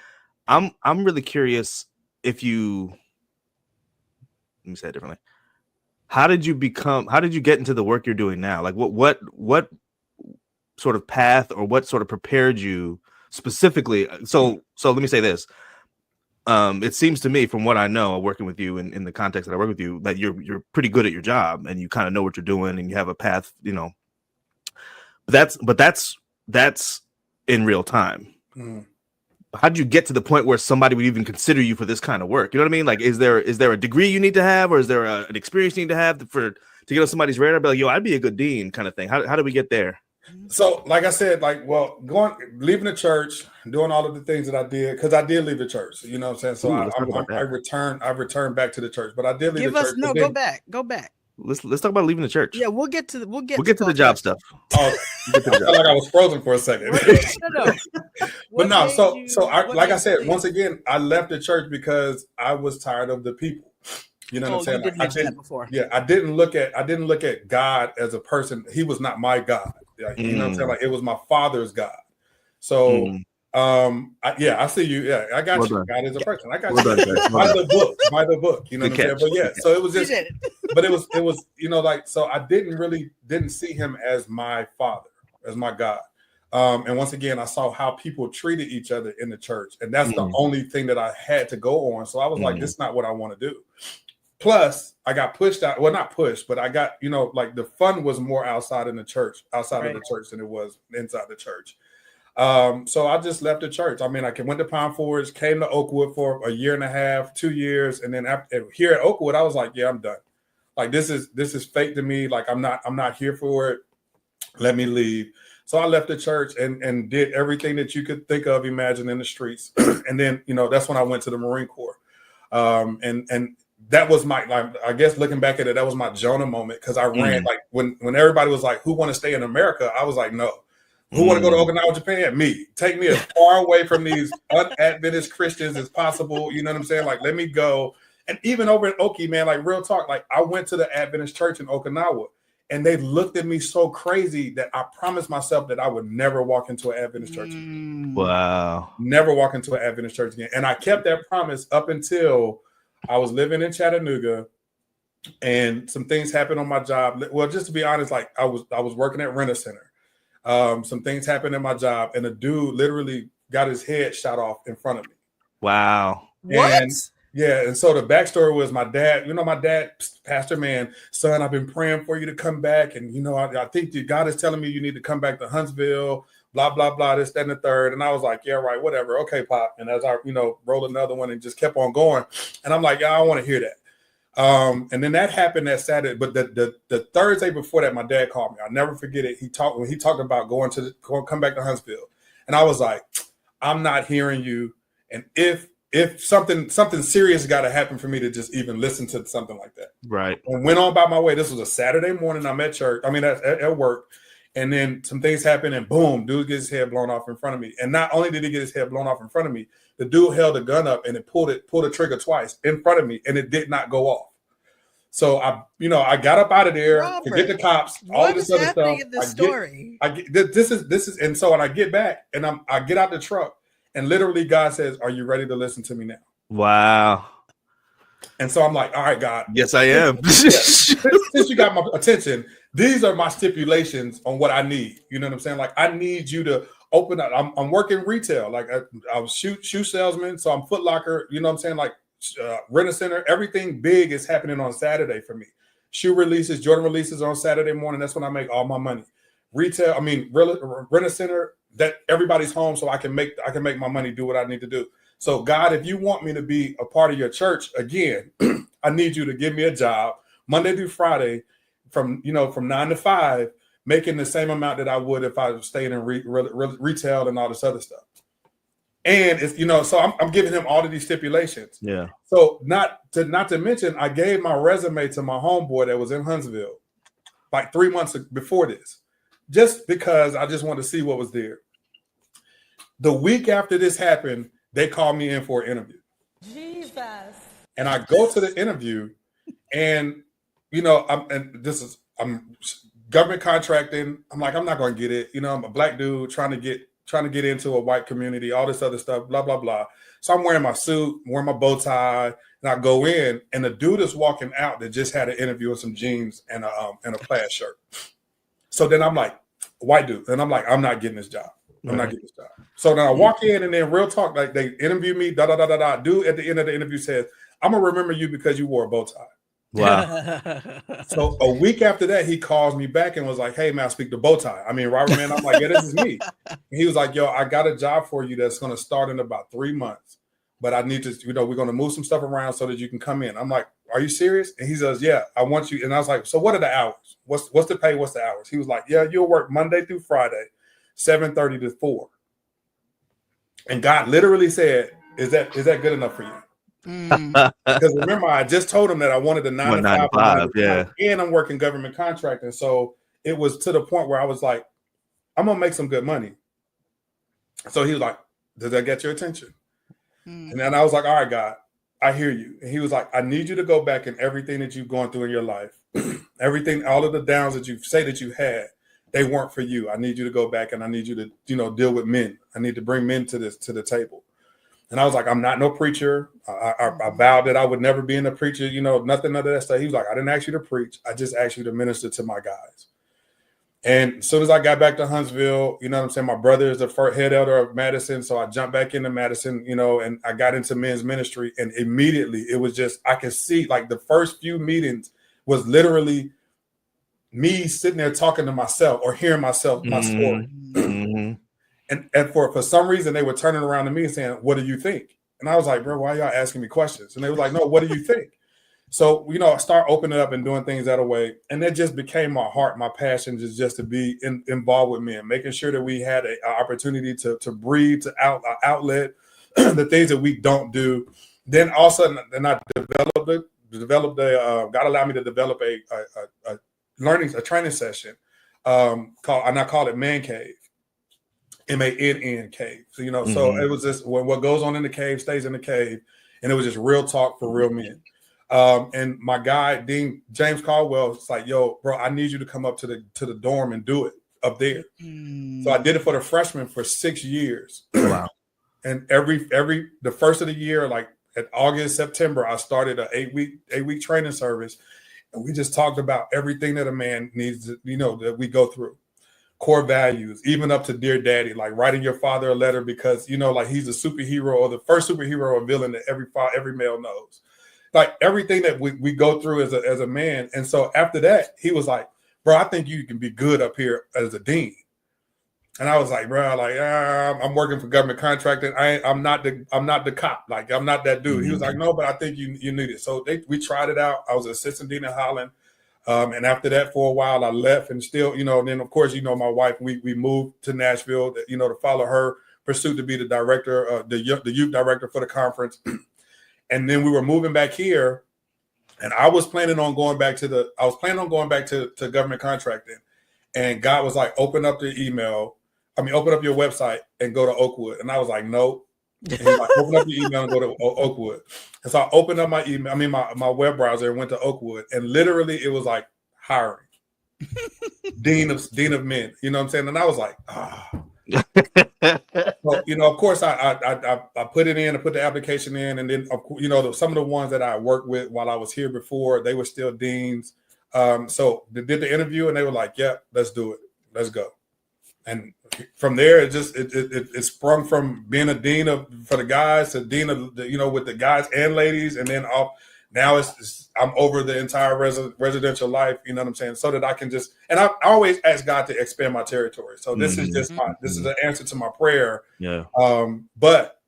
I'm really curious let me say it differently. How did you get into the work you're doing now? Like what sort of path or what sort of prepared you specifically? So let me say this. It seems to me from what I know working with you in the context that I work with you, that you're pretty good at your job and you kind of know what you're doing and you have a path, but that's in real time. Mm. How did you get to the point where somebody would even consider you for this kind of work? You know what I mean? Like, is there a degree you need to have, or is there an experience you need to have to get on somebody's radar? Be like, yo, I'd be a good dean, kind of thing. How do we get there? So, like I said, leaving the church, doing all of the things that I did, because I did leave the church. You know what I'm saying? So I returned back to the church, but I did leave the church. Go back. Let's talk about leaving the church. Yeah, we'll get to the job stuff. Oh, I felt like I was frozen for a second. No. But no, like I said, once again, I left the church because I was tired of the people. You know what I'm saying? You did mention that before. Yeah, I didn't look at God as a person. He was not my God. You know what I'm saying? Like it was my father's God. So I see you. Yeah, I got you. God is a person. I got you. By the book. You know what I'm saying? But yeah, so it was just, but it was, so I didn't see him as my father, as my God. And once again, I saw how people treated each other in the church, and that's the only thing that I had to go on. So I was like, this is not what I want to do. Plus, I got pushed out. Well, not pushed, but I got, the fun was more outside of the church than it was inside the church. So I just left the church. I mean, I went to Pine Forest, came to Oakwood for a year and a half, 2 years, and then here at Oakwood, I was like, yeah, I'm done. Like this is fake to me. Like I'm not here for it. Let me leave. So I left the church and did everything that you could think of, imagine in the streets. And then, that's when I went to the Marine Corps. And that was I guess looking back at it, that was my Jonah moment, because I ran like when everybody was like, who want to stay in America? I was like, no. Who want to go to Okinawa, Japan? Me. Take me as far away from these un-Adventist Christians as possible. You know what I'm saying? Like, let me go. And even over in Oki, man, like real talk, like I went to the Adventist church in Okinawa and they looked at me so crazy that I promised myself that I would never walk into an Adventist church again. Wow. Never walk into an Adventist church again. And I kept that promise up until I was living in Chattanooga and some things happened on my job. Well, just to be honest, like I was working at Rent-A-Center. Some things happened in my job, and a dude literally got his head shot off in front of me. Wow. What? And so the backstory was my dad, my dad, Pastor Mann, son, I've been praying for you to come back. And, I think God is telling me you need to come back to Huntsville, blah, blah, blah, this, that, and the third. And I was like, yeah, right, whatever. Okay, Pop. And as I, rolled another one and just kept on going. And I'm like, yeah, I don't want to hear that. And then that happened that Saturday, but the Thursday before that, my dad called me. I'll never forget it. He talked about come back to Huntsville, and I was like, I'm not hearing you. And if something serious got to happen for me to just even listen to something like that, right? And went on by my way. This was a Saturday morning. I'm at church. I mean, at work, and then some things happen, and boom, dude gets his head blown off in front of me. And not only did he get his head blown off in front of me, the dude held a gun up and it pulled a trigger twice in front of me, and it did not go off. So I got up out of there, Robert, forget the cops, all of this other stuff. In this story? This is, and so when I get back and I get out the truck, and literally God says, "Are you ready to listen to me now?" Wow. And so I'm like, "All right, God, yes, I am." Since you got my attention, these are my stipulations on what I need. You know what I'm saying? Like, I need you to open up. I'm working retail, like I was shoe salesman, so I'm Foot Locker. You know what I'm saying? Like, Rent-A-Center, everything big is happening on Saturday for me. Shoe releases, Jordan releases on Saturday morning. That's when I make all my money. Retail, Rent-A-Center, that everybody's home, so I can make my money, do what I need to do. So God, if you want me to be a part of your church again, I need you to give me a job Monday through Friday from 9 to 5, making the same amount that I would if I was staying in retail and all this other stuff. And it's, so I'm giving him all of these stipulations. Yeah. So not to mention, I gave my resume to my homeboy that was in Huntsville like 3 months before this, just because I just wanted to see what was there. The week after this happened, they called me in for an interview. Jesus. And I go to the interview, and I'm government contracting. I'm like, I'm not going to get it. I'm a black dude trying to get into a white community, all this other stuff, blah, blah, blah. So I'm wearing my suit, wearing my bow tie, and I go in, and the dude is walking out that just had an interview with some jeans and a plaid shirt. So then I'm like, white dude. And I'm like, I'm not getting this job. I'm not getting this job. So then I walk in, and then real talk, like, they interview me, Dude at the end of the interview says, I'm going to remember you because you wore a bow tie. Wow. So a week after that, he calls me back and was like, "Hey man, I speak to Bowtie. Robert Mann." I'm like, "Yeah, this is me." And he was like, "Yo, I got a job for you that's going to start in about 3 months, but I need to, we're going to move some stuff around so that you can come in." I'm like, "Are you serious?" And he says, "Yeah, I want you." And I was like, "So what are the hours? What's the pay? What's the hours?" He was like, "Yeah, you'll work Monday through Friday, 7:30 to 4." And God literally said, "Is that good enough for you?" Because remember, I just told him that I wanted a 9 to 5, yeah, and I'm working government contracting, so it was to the point where I was like, I'm gonna make some good money. So he was like, "Does that get your attention?" And then I was like, "All right, God, I hear you." And he was like, "I need you to go back and everything that you've gone through in your life, everything, all of the downs that you say that you had, they weren't for you. I need you to go back, and I need you to, deal with men. I need to bring men to the table." And I was like, "I'm not no preacher. I vowed that I would never be in a preacher, nothing of that stuff." He was like, "I didn't ask you to preach. I just asked you to minister to my guys." And as soon as I got back to Huntsville, my brother is the first head elder of Madison. So I jumped back into Madison, and I got into men's ministry. And immediately it was just, I could see, like, the first few meetings was literally me sitting there talking to myself or hearing myself, my story. Mm-hmm. And for some reason, they were turning around to me and saying, "What do you think?" And I was like, "Bro, why are y'all asking me questions?" And they were like, "No, what do you think?" So, I start opening up and doing things that way. And that just became my heart, my passion, just to be involved with men, making sure that we had an opportunity to breathe, to outlet the things that we don't do. Then all of a sudden, I developed God allowed me to develop a training session and I call it Man Cave. MANN cave. So, so it was just what goes on in the cave stays in the cave. And it was just real talk for real men. And my guy, Dean James Caldwell, was like, "Yo, bro, I need you to come up to the dorm and do it up there." So I did it for the freshmen for 6 years. Wow. And the first of the year, like at August, September, I started an 8-week training service. And we just talked about everything that a man needs to, that we go through. Core values, even up to Dear Daddy, like writing your father a letter because, like he's a superhero or the first superhero or villain that every male knows. Like everything that we go through as a man. And so after that, he was like, "Bro, I think you can be good up here as a dean." And I was like, "Bro, like I'm working for government contracting. I'm not the cop. Like I'm not that dude." Mm-hmm. He was like, "No, but I think you need it." So we tried it out. I was an assistant dean in Holland. And after that, for a while, I left and still, then of course, my wife, we moved to Nashville, to follow her pursuit to be the director, the youth director for the conference. And then we were moving back here, and I was planning on going back to government contracting. And God was like, open up your website and go to Oakwood. And I was like, "Nope, And he's like, open up your email and go to Oakwood. And so I opened up my email, my web browser, and went to Oakwood, and literally it was like hiring. Dean of men. You know what I'm saying? And I was like, Well, of course I put it in, I put the application in, and then some of the ones that I worked with while I was here before, they were still deans. So they did the interview and they were like, "Yeah, let's do it. Let's go." And from there, it sprung from being a dean for the guys to dean of with the guys and ladies, and then now I'm over the entire residential life. You know what I'm saying? So that I can and I always ask God to expand my territory. So this is just this is an answer to my prayer. Yeah. But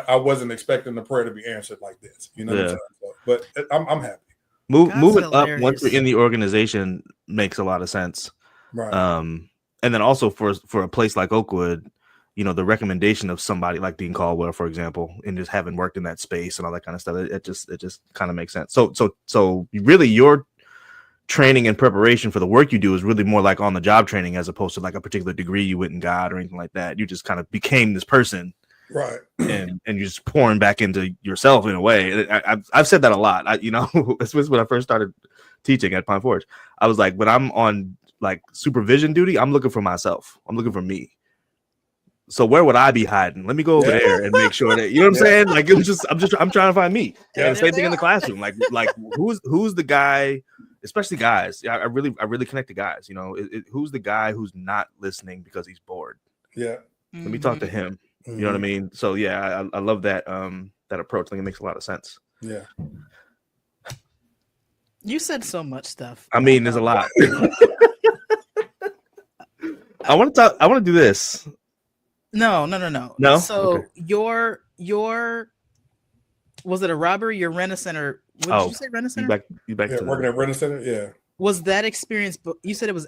I wasn't expecting the prayer to be answered like this. You know what I'm saying? So, but I'm happy. Moving up once you're in the organization makes a lot of sense. Right. And then also for a place like Oakwood, the recommendation of somebody like Dean Caldwell, for example, and just having worked in that space and all that kind of stuff, it just kind of makes sense. So really your training and preparation for the work you do is really more like on the job training as opposed to like a particular degree you went and got or anything like that. You just kind of became this person. Right. And you're just pouring back into yourself in a way. I've said that a lot. Especially when I first started teaching at Pine Forge, I was like, when I'm on like supervision duty, I'm looking for myself. I'm looking for me. So where would I be hiding? Let me go over there and make sure that you know what I'm saying. Like I'm trying to find me. And same thing in the classroom. Like who's the guy, especially guys. I really connect to guys. Who's the guy who's not listening because he's bored? Yeah. Let me talk to him. You know what I mean? So yeah, I love that that approach. I think it makes a lot of sense. Yeah. You said so much stuff. I mean, there's a lot. I want to do this. No. No. So okay. your was it a robbery? Your Rent-A-Center? What did you say? Rent-A-Center? You back to working at Rent-A-Center? Yeah. Was that experience? You said it was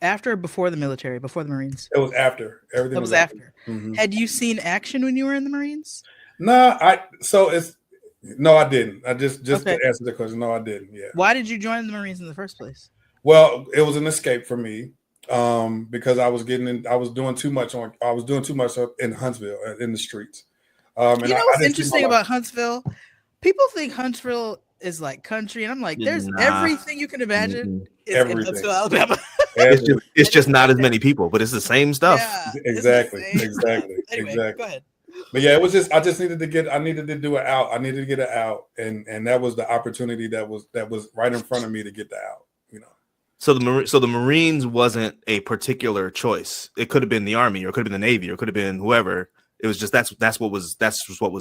after or before the military, before the Marines? It was after. Everything was after. Mm-hmm. Had you seen action when you were in the Marines? No, I didn't. I just to answer the question. No, I didn't. Yeah. Why did you join the Marines in the first place? Well, it was an escape for me. Because I was doing too much in Huntsville in the streets. What's interesting about Huntsville? People think Huntsville is like country, and I'm like, there's everything you can imagine is in Huntsville, Alabama. It's just not as many people, but it's the same stuff. Yeah, exactly. Anyway, go ahead. But yeah, I just needed to get it out. I needed to get it out, and that was the opportunity that was right in front of me to get that out. So the Marines wasn't a particular choice. It could have been the Army, or it could have been the Navy, or it could have been whoever. It was just that's what was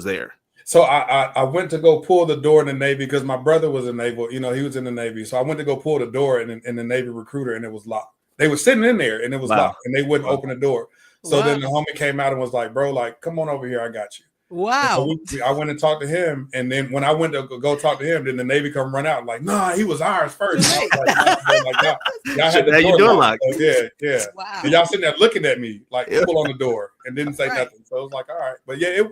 there. So I went to go pull the door in the Navy because my brother was a naval. He was in the Navy. So I went to go pull the door in the Navy recruiter, and it was locked. They were sitting in there, and it was locked, and they wouldn't open the door. So then the homie came out and was like, "Bro, like, come on over here. I got you." Wow. So I went and talked to him, and then when I went to go talk to him, then the Navy come run out like, "Nah, he was ours first." I was like, y'all had the door locked. So, yeah. Wow. And y'all sitting there looking at me like pull on the door and didn't say nothing. So it was like, all right, but yeah,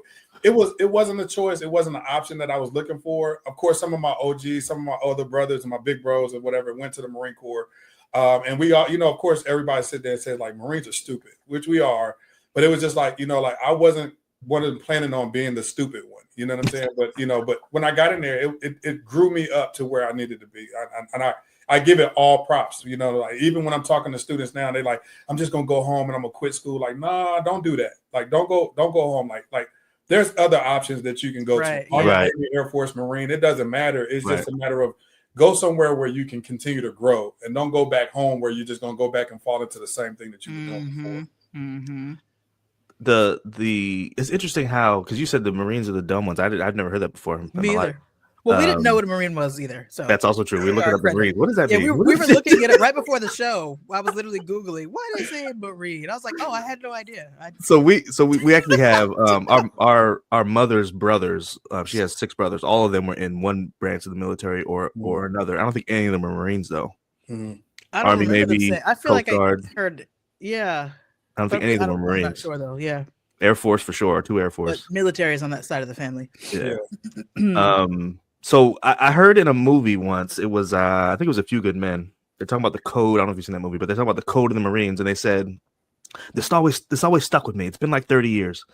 it wasn't a choice. It wasn't an option that I was looking for. Of course, some of my OGs, some of my other brothers, and my big bros or whatever went to the Marine Corps, and we all, of course, everybody sit there and said like Marines are stupid, which we are, but it was just like like I wasn't planning on being the stupid one, you know what I'm saying? But when I got in there, it grew me up to where I needed to be. I give it all props, like even when I'm talking to students now, they like, I'm just gonna go home and I'm gonna quit school. Like, nah, don't do that. Like, don't go home. Like there's other options that you can go to. Army, Air Force, Marine, it doesn't matter. It's just a matter of go somewhere where you can continue to grow, and don't go back home where you're just gonna go back and fall into the same thing that you were doing before. Mm-hmm. It's interesting how, because you said the Marines are the dumb ones. I've never heard that before. Me either. Well, we didn't know what a Marine was either. So that's also true. We're looking up the Marine. What does that mean? We were looking at it right before the show. I was literally Googling, what is a Marine? I was like, oh, I had no idea. So we actually have our mother's brothers. She has 6 brothers. All of them were in one branch of the military or another. I don't think any of them are Marines though. Mm-hmm. I don't Army, Navy, I feel like Guard. I heard. Yeah. I don't think any of them are Marines. I'm not sure though. Yeah. Air Force for sure. 2 Air Force. But military is on that side of the family. Yeah. So I heard in a movie once, it was I think it was A Few Good Men. They're talking about the code. I don't know if you've seen that movie, but they're talking about the code of the Marines, and they said this always stuck with me. It's been like 30 years.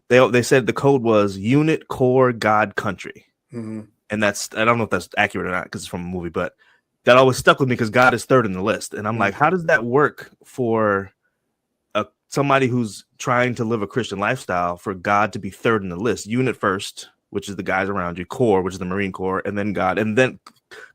they said the code was unit, core, God, country. Mm-hmm. And I don't know if that's accurate or not because it's from a movie, but that always stuck with me because God is third in the list. And I'm like, how does that work for somebody who's trying to live a Christian lifestyle for God to be third in the list? Unit first, which is the guys around you, core, which is the Marine Corps, and then God, and then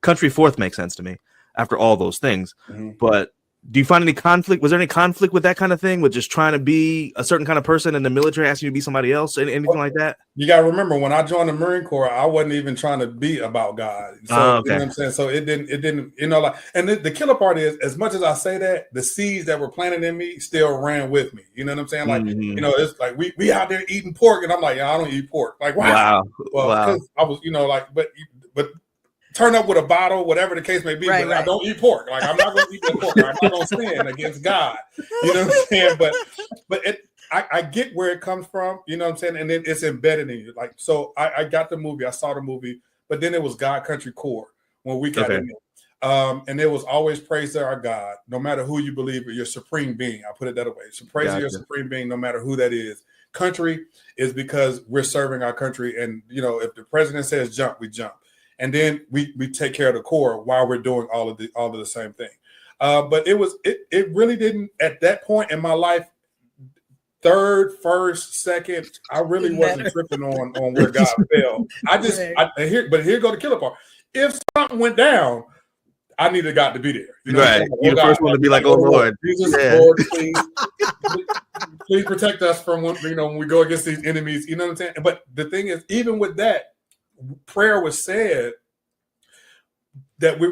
country fourth makes sense to me after all those things. But do you find any conflict? Was there any conflict with that kind of thing, with just trying to be a certain kind of person and the military asking you to be somebody else, anything like that? You got to remember, when I joined the Marine Corps, I wasn't even trying to be about God. So you know what I'm saying? So it didn't, like, and the killer part is, as much as I say that, the seeds that were planted in me still ran with me. You know what I'm saying? Like, it's like we out there eating pork, and I'm like, yeah, I don't eat pork. Like, wow. Well, because I was, but turn up with a bottle, whatever the case may be, but I don't eat pork. Like, I'm not going to eat that pork. I'm not going to sin against God. You know what I'm saying? But I get where it comes from. You know what I'm saying? And then it's embedded in you. Like, so I got the movie. I saw the movie, but then it was God, Country, Core when we got in it. And it was always praise to our God, no matter who you believe, or your supreme being. I put it that way. So praise to your supreme being, no matter who that is. Country is because we're serving our country. And, if the president says jump, we jump. And then we take care of the core while we're doing all of the same thing. But it really didn't, at that point in my life, third, first, second, I really wasn't tripping on where God fell. But here go the killer part. If something went down, I needed God to be there. You're the first one to be like, oh Lord, Jesus, Lord, please protect us from when we go against these enemies. You know what I'm saying? But the thing is, even with that, prayer was said that we're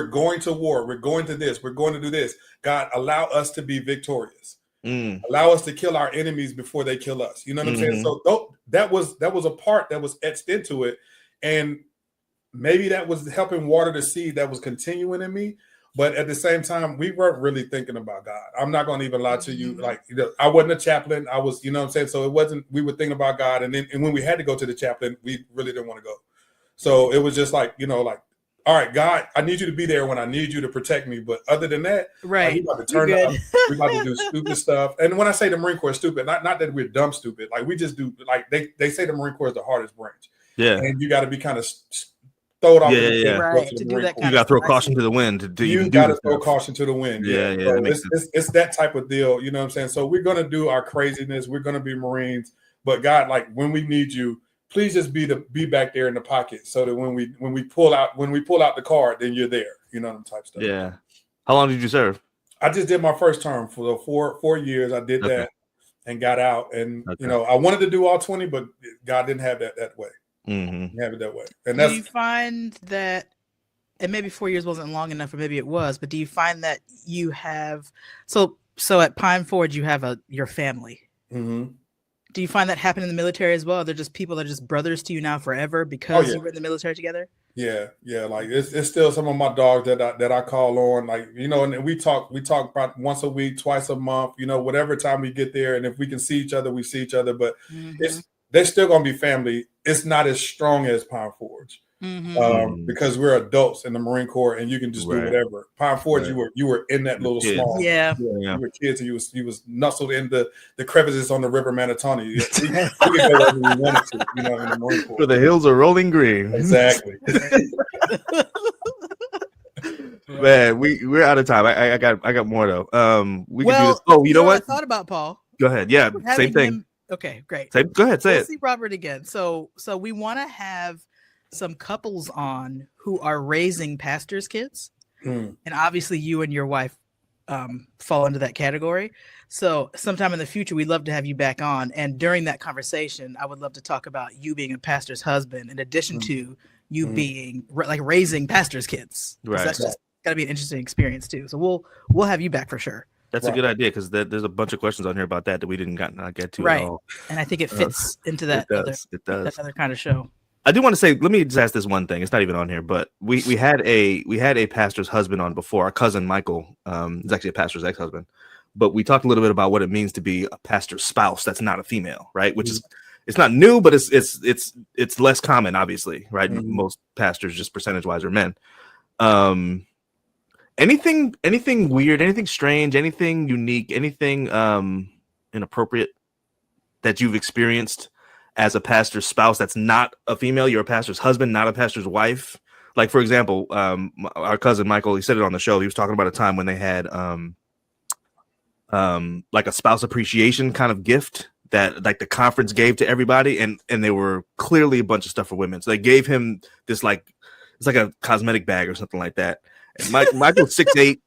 going to war, we're going to this, we're going to do this. God, allow us to be victorious. Allow us to kill our enemies before they kill us. You know what I'm saying? So that was a part that was etched into it, and maybe that was helping water the seed that was continuing in me. But at the same time, we weren't really thinking about God. I'm not going to even lie to you. Like, I wasn't a chaplain. I was, you know what I'm saying? So it wasn't, we were thinking about God. And when we had to go to the chaplain, we really didn't want to go. So it was just like, all right, God, I need you to be there when I need you to protect me. But other than that, we about to turn up. We about to do stupid stuff. And when I say the Marine Corps is stupid, not that we're dumb stupid. Like, we just do, like, they say the Marine Corps is the hardest branch. Yeah. And you got to be kind of throw it off. To do that, you got to throw caution to the wind. You got to throw caution to the wind. Yeah. So it's that type of deal. You know what I'm saying? So we're going to do our craziness. We're going to be Marines. But God, like, when we need you, please just be back there in the pocket, so that when we pull out the card, then you're there. You know, them type stuff. Yeah. How long did you serve? I just did my first term for the 4 years. I did that and got out. And I wanted to do all 20, but God didn't have that way. Mm-hmm. Have it that way. And do you find that, and maybe 4 years wasn't long enough, or maybe it was, but do you find that you have so at Pine Forge you have your family? Mm-hmm. Do you find that happen in the military as well? They're just people that are just brothers to you now forever because you were in the military together? Yeah. Like, it's still some of my dogs that I call on, like, and we talk about once a week, twice a month, whatever time we get there. And if we can see each other, we see each other, but they're still going to be family. It's not as strong as Pine Forge. Because we're adults in the Marine Corps, and you can just do whatever. Pine Forge, you were in that little small. You were kids, and you was nestled in the crevices on the River Manatawny. We could go wherever we wanted to, in the Marine Corps. For the hills are rolling green. Exactly. Man, we're out of time. I got more though. We can do this. Oh, you know what? I thought about Paul. Go ahead. Yeah, same thing. Okay, great. Go ahead, say it. See Robert again. So we want to have some couples on who are raising pastors' kids, and obviously you and your wife fall into that category. So sometime in the future, we'd love to have you back on, and during that conversation, I would love to talk about you being a pastor's husband, in addition to you being like raising pastors' kids. Right. That's just got to be an interesting experience too. So we'll have you back for sure. That's a good idea, because there's a bunch of questions on here about that we didn't get to at all. And I think it fits into that. That other kind of show. I do want to say, let me just ask this one thing. It's not even on here, but we had a pastor's husband on before. Our cousin Michael is actually a pastor's ex-husband, but we talked a little bit about what it means to be a pastor's spouse that's not a female, right? Which is, it's not new, but it's less common, obviously, right? Most pastors, just percentage-wise, are men. Anything weird, anything strange, anything unique, anything inappropriate that you've experienced as a pastor's spouse that's not a female? You're a pastor's husband, not a pastor's wife. Like, for example, our cousin Michael, he said it on the show. He was talking about a time when they had like a spouse appreciation kind of gift that like the conference gave to everybody, and they were clearly a bunch of stuff for women. So they gave him this like, it's like a cosmetic bag or something like that. And Michael's 6'8",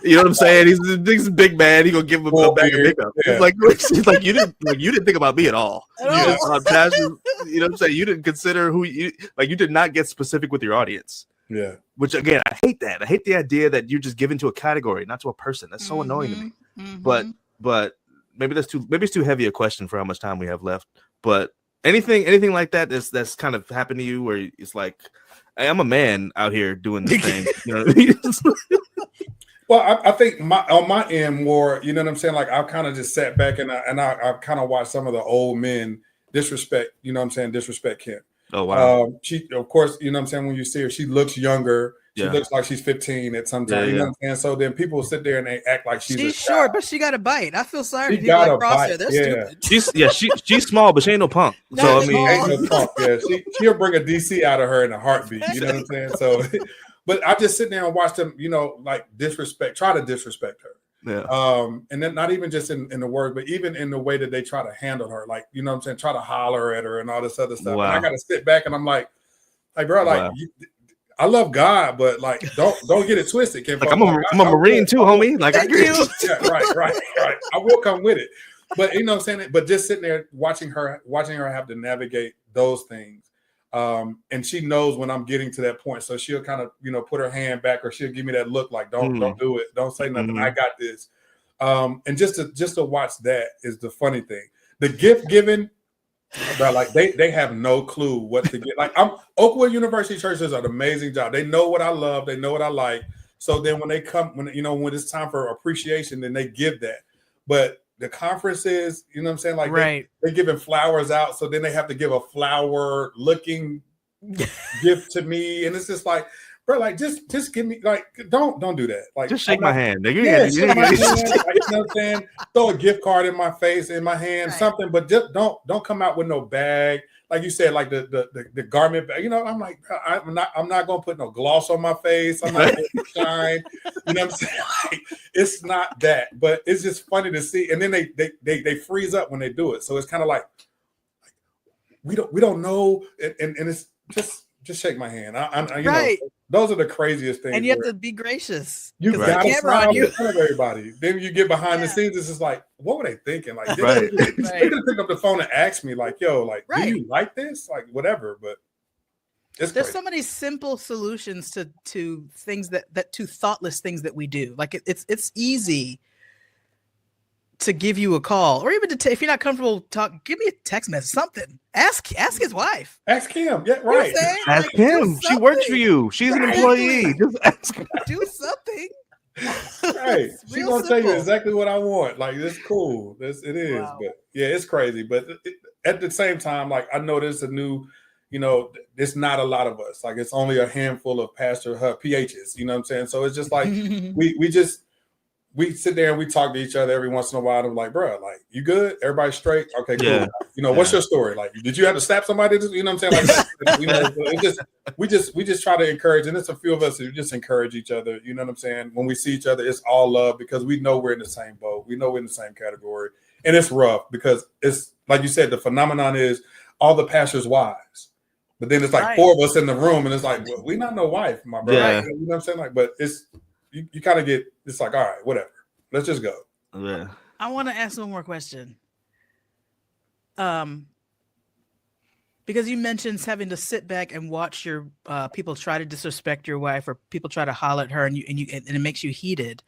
you know what I'm saying? He's a big man. He gonna give him a bag of makeup. Yeah. He's like you didn't think about me at all. You know what I'm saying? You didn't consider who you did not get specific with your audience. Yeah. Which again, I hate that. I hate the idea that you're just given to a category, not to a person. That's so annoying to me. Mm-hmm. But maybe it's too heavy a question for how much time we have left. But anything like that that's kind of happened to you where it's like, hey, I'm a man out here doing this thing. You know what I mean? Well, I think on my end more, you know what I'm saying? Like I've kind of just sat back and I kind of watched some of the old men disrespect, you know what I'm saying? Disrespect Kim. Oh, wow. She, of course, you know what I'm saying? When you see her, she looks younger. She looks like she's 15 at some time. You know what I'm saying? So then people sit there and they act like she's short, but she got a bite. I feel sorry she for people like Crosshair. They're stupid. She's small, but she ain't no punk. So I mean, ain't no punk. Yeah, she'll bring a DC out of her in a heartbeat. You know what I'm saying? So, but I just sit there and watch them, you know, like try to disrespect her. Yeah. And then not even just in the word, but even in the way that they try to handle her, like, you know what I'm saying, try to holler at her and all this other stuff. Wow. And I got to sit back and I'm like, bro, like, I love God, but like, don't get it twisted. Like, I'm a Marine too, homie. Like, I agree. Yeah, right. I will come with it, but you know what I'm saying. But just sitting there watching her have to navigate those things, and she knows when I'm getting to that point, so she'll kind of, you know, put her hand back or she'll give me that look like, don't do it, don't say nothing. I got this. And just to watch that is the funny thing. The gift giving. But like they have no clue what to get. Like Oakwood University Church does an amazing job. They know what I love, they know what I like. So then when it's time for appreciation, then they give that. But the conferences, you know what I'm saying? Like they're giving flowers out, so then they have to give a flower looking gift to me. And it's just like, bro, like just give me, like, don't do that. Like, just shake my hand. Shake my hand. Like, you know what I'm saying? Throw a gift card in my face, in my hand, something, but just don't come out with no bag. Like you said, like the garment bag. You know, I'm like, I'm not gonna put no gloss on my face. I'm not gonna shine. You know what I'm saying? Like, it's not that, but it's just funny to see. And then they freeze up when they do it. So it's kind of like we don't know, and it's just shake my hand. I you know, those are the craziest things. And you have to be gracious. You got to smile in front of everybody. Then you get behind the scenes. It's just like, what were they thinking? Like, they could have picked up the phone and asked me, like, yo, like, do you like this? Like, whatever. But there's so many simple solutions to things that to thoughtless things that we do. Like it's easy to give you a call, or even if you're not comfortable give me a text message, something. Ask his wife. Ask him. Yeah, right. You know ask him. She works for you. She's an employee. Just ask her. Do something. Right. She's gonna tell you exactly what I want. Like, it's cool. It is. Wow. But yeah, it's crazy. But at the same time, like, I know there's a new, you know, it's not a lot of us. Like, it's only a handful of pastor PHs. You know what I'm saying? So it's just like we sit there and we talk to each other every once in a while. And I'm like, bro, like, you good? Everybody straight? Okay, cool. Yeah. You know, what's your story? Like, did you have to slap somebody? You know what I'm saying? Like, you know, we just try to encourage, and it's a few of us who just encourage each other. You know what I'm saying? When we see each other, it's all love because we know we're in the same boat. We know we're in the same category, and it's rough because it's like you said, the phenomenon is all the pastors' wives. But then it's like four of us in the room, and it's like, well, we not no wife, my brother. Yeah. You know what I'm saying? Like, but it's you kind of get, it's like, all right, whatever. Let's just go. Yeah. I want to ask one more question. Because you mentioned having to sit back and watch your people try to disrespect your wife, or people try to holler at her, and it makes you heated.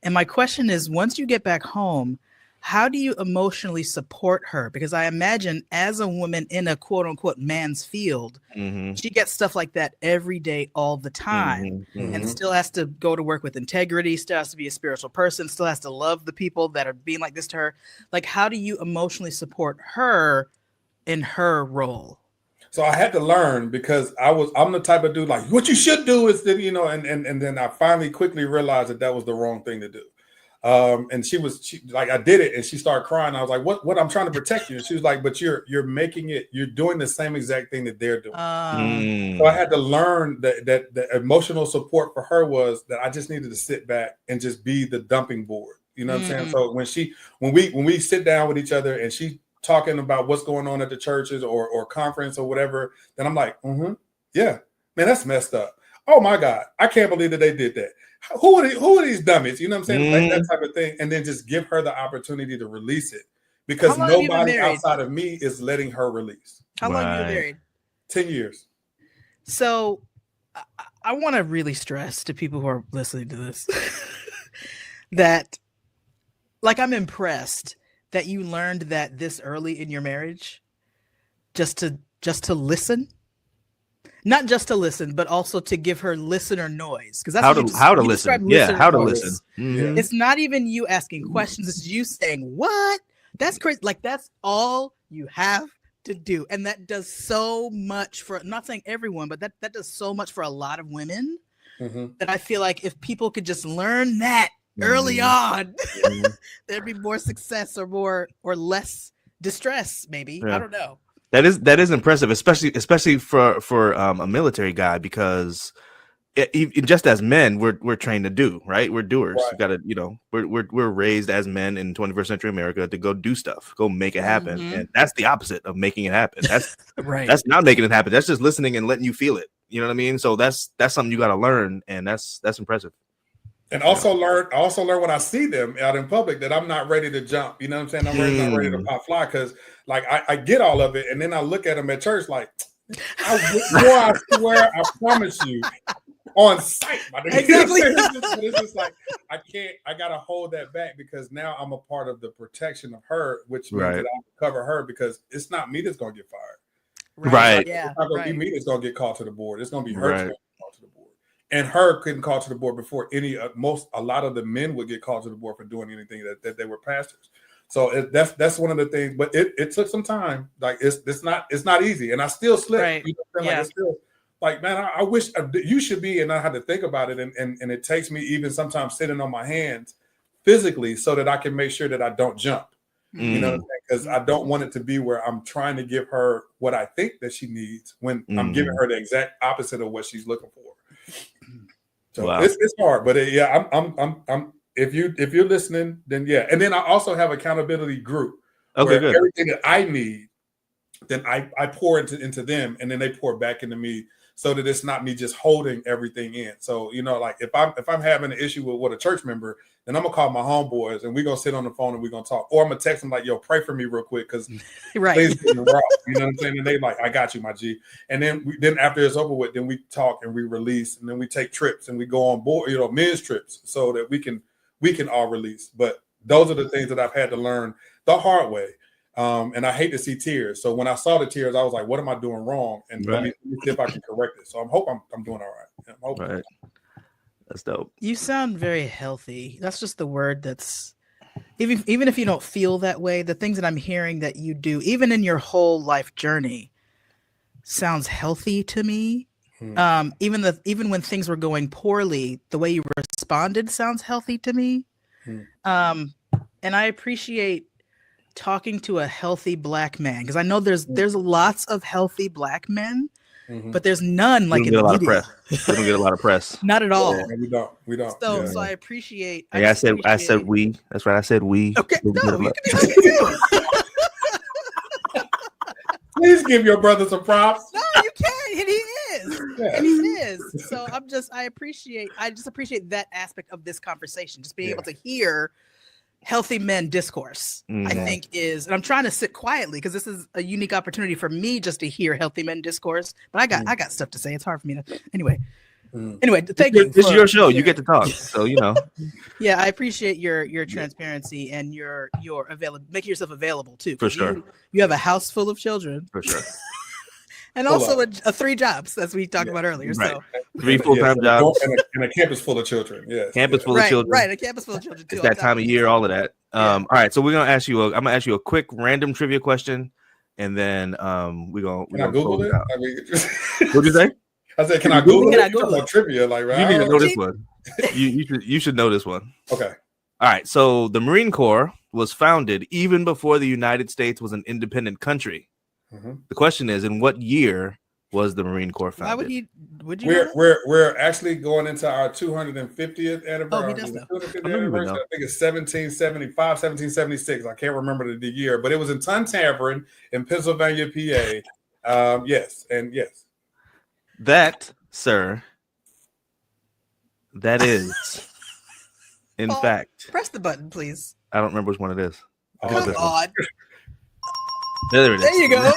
And my question is, once you get back home, how do you emotionally support her? Because I imagine as a woman in a quote unquote man's field, she gets stuff like that every day, all the time, and still has to go to work with integrity, still has to be a spiritual person, still has to love the people that are being like this to her. Like, how do you emotionally support her in her role? So I had to learn, because I'm the type of dude, like, what you should do is that, you know, and then I finally quickly realized that was the wrong thing to do. And she like, I did it, and she started crying. I was like, what? I'm trying to protect you. And she was like, but you're making it, you're doing the same exact thing that they're doing. So I had to learn that the emotional support for her was that I just needed to sit back and just be the dumping board. You know what I'm saying? So when we sit down with each other and she talking about what's going on at the churches or conference or whatever, then I'm like, yeah, man, that's messed up. Oh my God, I can't believe that they did that. Who are these dummies? You know what I'm saying? Like that type of thing. And then just give her the opportunity to release it, because nobody outside of me is letting her release. How long have you been married? 10 years. So I want to really stress to people who are listening to this that, like, I'm impressed that you learned that this early in your marriage, just to listen. Not just to listen, but also to give her listener noise. Because that's how to listen. Yeah, how to listen. Mm-hmm. It's not even you asking questions. It's you saying, what? That's crazy. Like, that's all you have to do. And that does so much for, I'm not saying everyone, but that does so much for a lot of women that I feel like if people could just learn that early on, there'd be more success or less distress, maybe. Yeah. I don't know. That is impressive, especially for a military guy, because just as men, we're trained to do, right. We're doers. Right. You gotta, we're raised as men in 21st century America to go do stuff, go make it happen, and that's the opposite of making it happen. That's right. That's not making it happen. That's just listening and letting you feel it. You know what I mean? So that's something you got to learn, and that's impressive. And also learn when I see them out in public that I'm not ready to jump. You know what I'm saying? I'm not ready to pop fly, because like I get all of it, and then I look at them at church like, I swear, I promise you, on sight. Exactly. It's just like I gotta hold that back, because now I'm a part of the protection of her, which means that I cover her, because it's not me that's gonna get fired. Right. Yeah. It's not gonna be me that's gonna get called to the board. It's gonna be her that's gonna get called to the board. And her couldn't call to the board before a lot of the men would get called to the board for doing anything that they were pastors. So that's one of the things. But it took some time. Like it's not easy, and I still slip. Right. You know, like it's still like, man, I wish you should be, and I had to think about it, and it takes me even sometimes sitting on my hands physically so that I can make sure that I don't jump. You know what I'm saying? Because I don't want it to be where I'm trying to give her what I think that she needs when I'm giving her the exact opposite of what she's looking for. So it's hard, but I'm if you're listening, then yeah. And then I also have accountability group. Okay, good. Everything that I need, then I pour into them, and then they pour back into me, so that it's not me just holding everything in. So, like if I'm having an issue with a church member, then I'm gonna call my homeboys, and we're gonna sit on the phone and we're gonna talk. Or I'm gonna text them like, yo, pray for me real quick, because things getting rough. You know what I'm saying? And they like, I got you, my G. And then after it's over with, then we talk and we release, and then we take trips and we go on board, men's trips, so that we can all release. But those are the things that I've had to learn the hard way. And I hate to see tears. So when I saw the tears, I was like, what am I doing wrong? And let me see if I can correct it. So I'm doing all right. I'm hoping. Right. That's dope. You sound very healthy. That's just the word that's, even if you don't feel that way, the things that I'm hearing that you do, even in your whole life journey, sounds healthy to me. Even when things were going poorly, the way you responded sounds healthy to me. And I appreciate talking to a healthy Black man, because I know there's lots of healthy Black men, but there's none like in the media. We don't get a lot of press. Not at all. Yeah, we don't. So I appreciate. I said we. That's right. I said we. Okay. No, you can be too. Please give your brother some props. No, you can, and he is. Yeah. And he is. So I just appreciate that aspect of this conversation. Just being able to hear healthy men discourse, I think and I'm trying to sit quietly, because this is a unique opportunity for me just to hear healthy men discourse. But I got stuff to say. It's hard for me to anyway. Thank you. This is your show. You get to talk. So Yeah, I appreciate your transparency and your making yourself available too. For sure. You have a house full of children. For sure. And also a 3 jobs, as we talked about earlier. Right. So 3 full-time jobs. And a campus full of children. Yes. Campus full of children. Right, a campus full of children too. It's that time of year, all of that. All right, so I'm gonna ask you a quick random trivia question, and then we're gonna Google it. What'd you say? I said, can I Google it? Google it? Trivia, like, right? You need to know this one. You should know this one. Okay. All right. So the Marine Corps was founded even before the United States was an independent country. Mm-hmm. The question is, in what year was the Marine Corps founded? Why would he? Would you? Know We're actually going into our 250th anniversary. Oh, he does know. 250th anniversary. I think it's 1775, 1776. I can't remember the year, but it was in Tun Tavern in Pennsylvania, PA. Yes, and yes. That, sir, that is, in fact, press the button, please. I don't remember which one it is. Come on. There it is. There you go.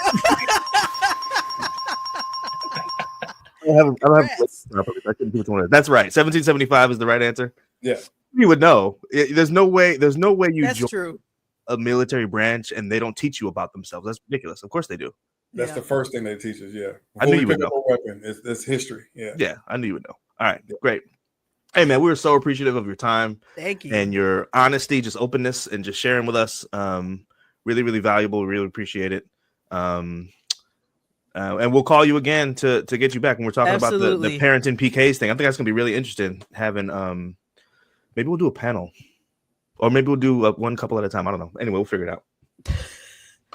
I couldn't see which one it is. That's right. 1775 is the right answer. Yeah. You would know. There's no way you That's join true. a military branch and they don't teach you about themselves. That's ridiculous. Of course they do. That's the first thing they teach us. Yeah. I knew you would know. Weapon, it's history. Yeah. Yeah, I knew you would know. All right, great. Hey man, we were so appreciative of your time. Thank you. And your honesty, just openness, and just sharing with us. Really, really valuable. Really appreciate it. And we'll call you again to get you back when we're talking about the parenting PKs thing. I think that's gonna be really interesting. Having maybe we'll do a panel, or maybe we'll do one couple at a time. I don't know. Anyway, we'll figure it out.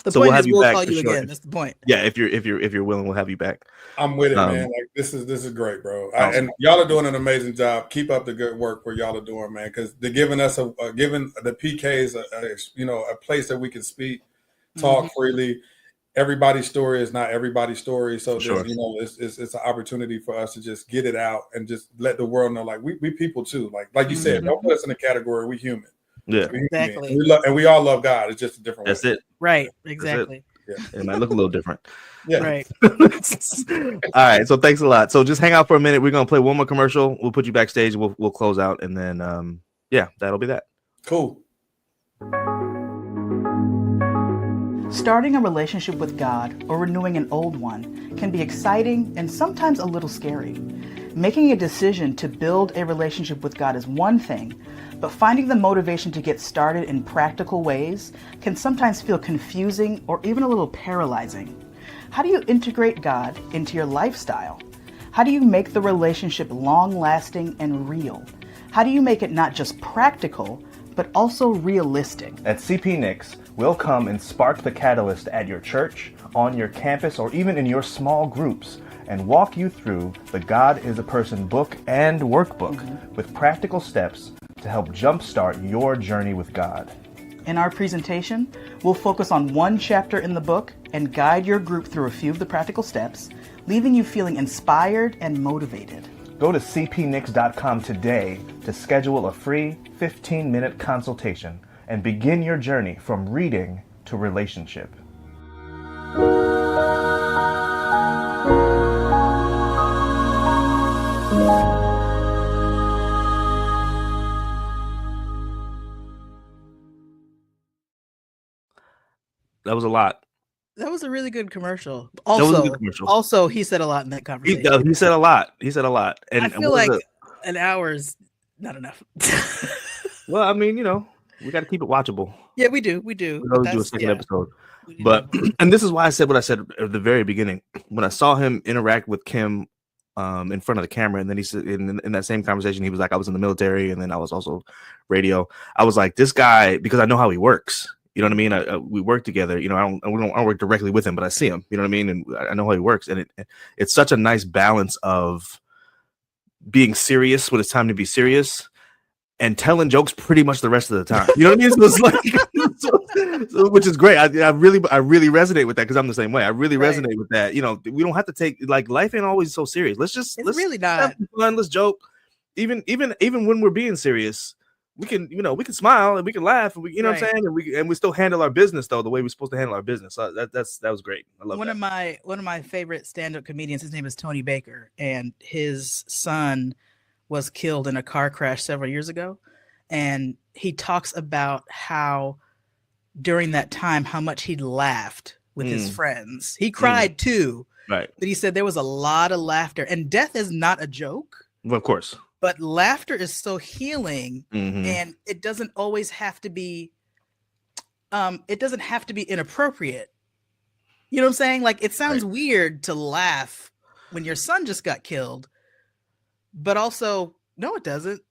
The point is, we'll call you again. That's the point. Yeah, if you're willing, we'll have you back. I'm with it, man. Like this is great, bro. And y'all are doing an amazing job. Keep up the good work where y'all are doing, man. Because they're giving us giving the PKs a place that we can speak, talk freely. Everybody's story is not everybody's story, so it's an opportunity for us to just get it out and just let the world know, like we people too. Like you said, don't put us in a category. We human. Yeah, exactly. We all love God. It's just a different way. That's it. Right. Exactly. Yeah. It might look a little different. Yeah. Right. All right. So thanks a lot. So just hang out for a minute. We're gonna play one more commercial. We'll put you backstage. We'll close out, and then that'll be that. Cool. Starting a relationship with God or renewing an old one can be exciting and sometimes a little scary. Making a decision to build a relationship with God is one thing, but finding the motivation to get started in practical ways can sometimes feel confusing or even a little paralyzing. How do you integrate God into your lifestyle? How do you make the relationship long-lasting and real? How do you make it not just practical, but also realistic? At CP Nicks, we'll come and spark the catalyst at your church, on your campus, or even in your small groups, and walk you through the God is a Person book and workbook with practical steps to help jumpstart your journey with God. In our presentation, we'll focus on one chapter in the book and guide your group through a few of the practical steps, leaving you feeling inspired and motivated. Go to cpnicks.com today to schedule a free 15-minute consultation and begin your journey from reading to relationship. That was a lot. That was a really good commercial. Also, he said a lot in that conversation. He said a lot. And I feel like an hour's not enough. Well, I mean, we got to keep it watchable. Yeah, we do. We always do a second episode. But and this is why I said what I said at the very beginning. When I saw him interact with Kim in front of the camera, and then he said in that same conversation, he was like, I was in the military, and then I was also radio. I was like, this guy, because I know how he works. You know what I mean? We work together. I don't work directly with him, but I see him. You know what I mean? And I know how he works. And it's such a nice balance of being serious when it's time to be serious and telling jokes pretty much the rest of the time. You know what I mean? So it's like, which is great. I really resonate with that because I'm the same way. I really resonate with that. We don't have to take life ain't always so serious. Let's really not have fun. Let's joke. Even when we're being serious. We can smile and we can laugh and we, what I'm saying, and we still handle our business though the way we're supposed to handle our business. So that was great. I love one of my favorite stand-up comedians. His name is Tony Baker, and his son was killed in a car crash several years ago. And he talks about how during that time how much he laughed with his friends. He cried too, right? But he said there was a lot of laughter, and death is not a joke. Well, of course. But laughter is so healing, and it doesn't always have to be. It doesn't have to be inappropriate. You know what I'm saying? Like it sounds weird to laugh when your son just got killed, but also no, it doesn't.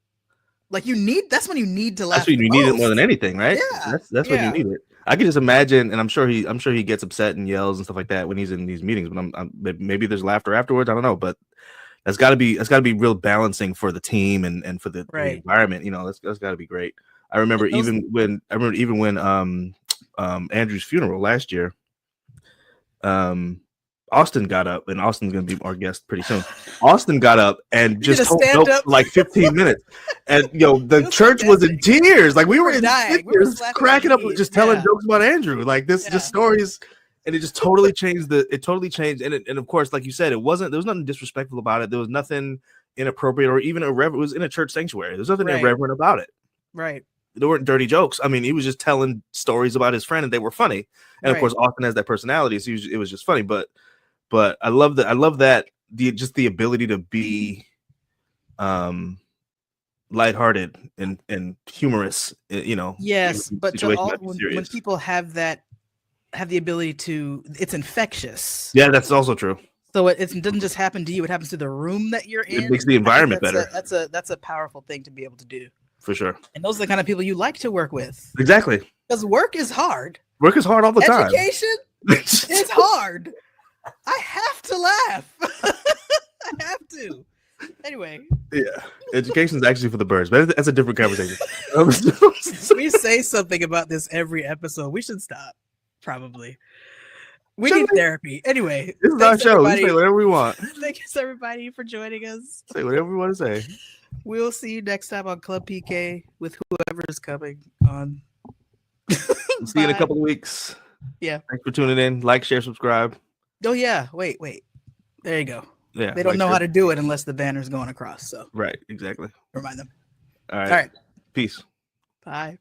Like that's when you need to laugh. That's when you need it more than anything, right? Yeah, That's when you need it. I can just imagine, and I'm sure he gets upset and yells and stuff like that when he's in these meetings. But maybe there's laughter afterwards. I don't know, but that's got to be real balancing for the team and for the environment. You know, that's got to be great. I remember even when Andrew's funeral last year. Austin got up, and Austin's going to be our guest pretty soon. Austin got up and just told jokes for like 15 minutes, and the church was in tears. Like we were in tears, cracking up, just telling jokes about Andrew, like this, just stories, and it just totally changed. And of course, like you said, there was nothing disrespectful about it. There was nothing inappropriate or even irreverent. It was in a church sanctuary. There's nothing irreverent about it. Right. There weren't dirty jokes. I mean, he was just telling stories about his friend, and they were funny. And of course, Austin has that personality, so it was just funny. But I love that the ability to be lighthearted and humorous. Yes, but when people have the ability to, it's infectious. Yeah, that's also true. So it doesn't just happen to you; it happens to the room that you're in. It makes the environment better. That's a powerful thing to be able to do. For sure. And those are the kind of people you like to work with. Exactly. Because work is hard. Work is hard all the time. Education is hard. I have to laugh. I have to. Anyway. Yeah. Education is actually for the birds, but that's a different conversation. We say something about this every episode. We should stop. Probably. We need therapy. Anyway. This is our show. We say whatever we want. Thanks everybody for joining us. Say whatever we want to say. We'll see you next time on Club PK with whoever is coming on. See you in a couple of weeks. Yeah. Thanks for tuning in. Like, share, subscribe. Oh yeah. Wait. There you go. Yeah. They don't know how to do it unless the banner's going across. So right. Exactly. remind them. All right. Peace. Bye.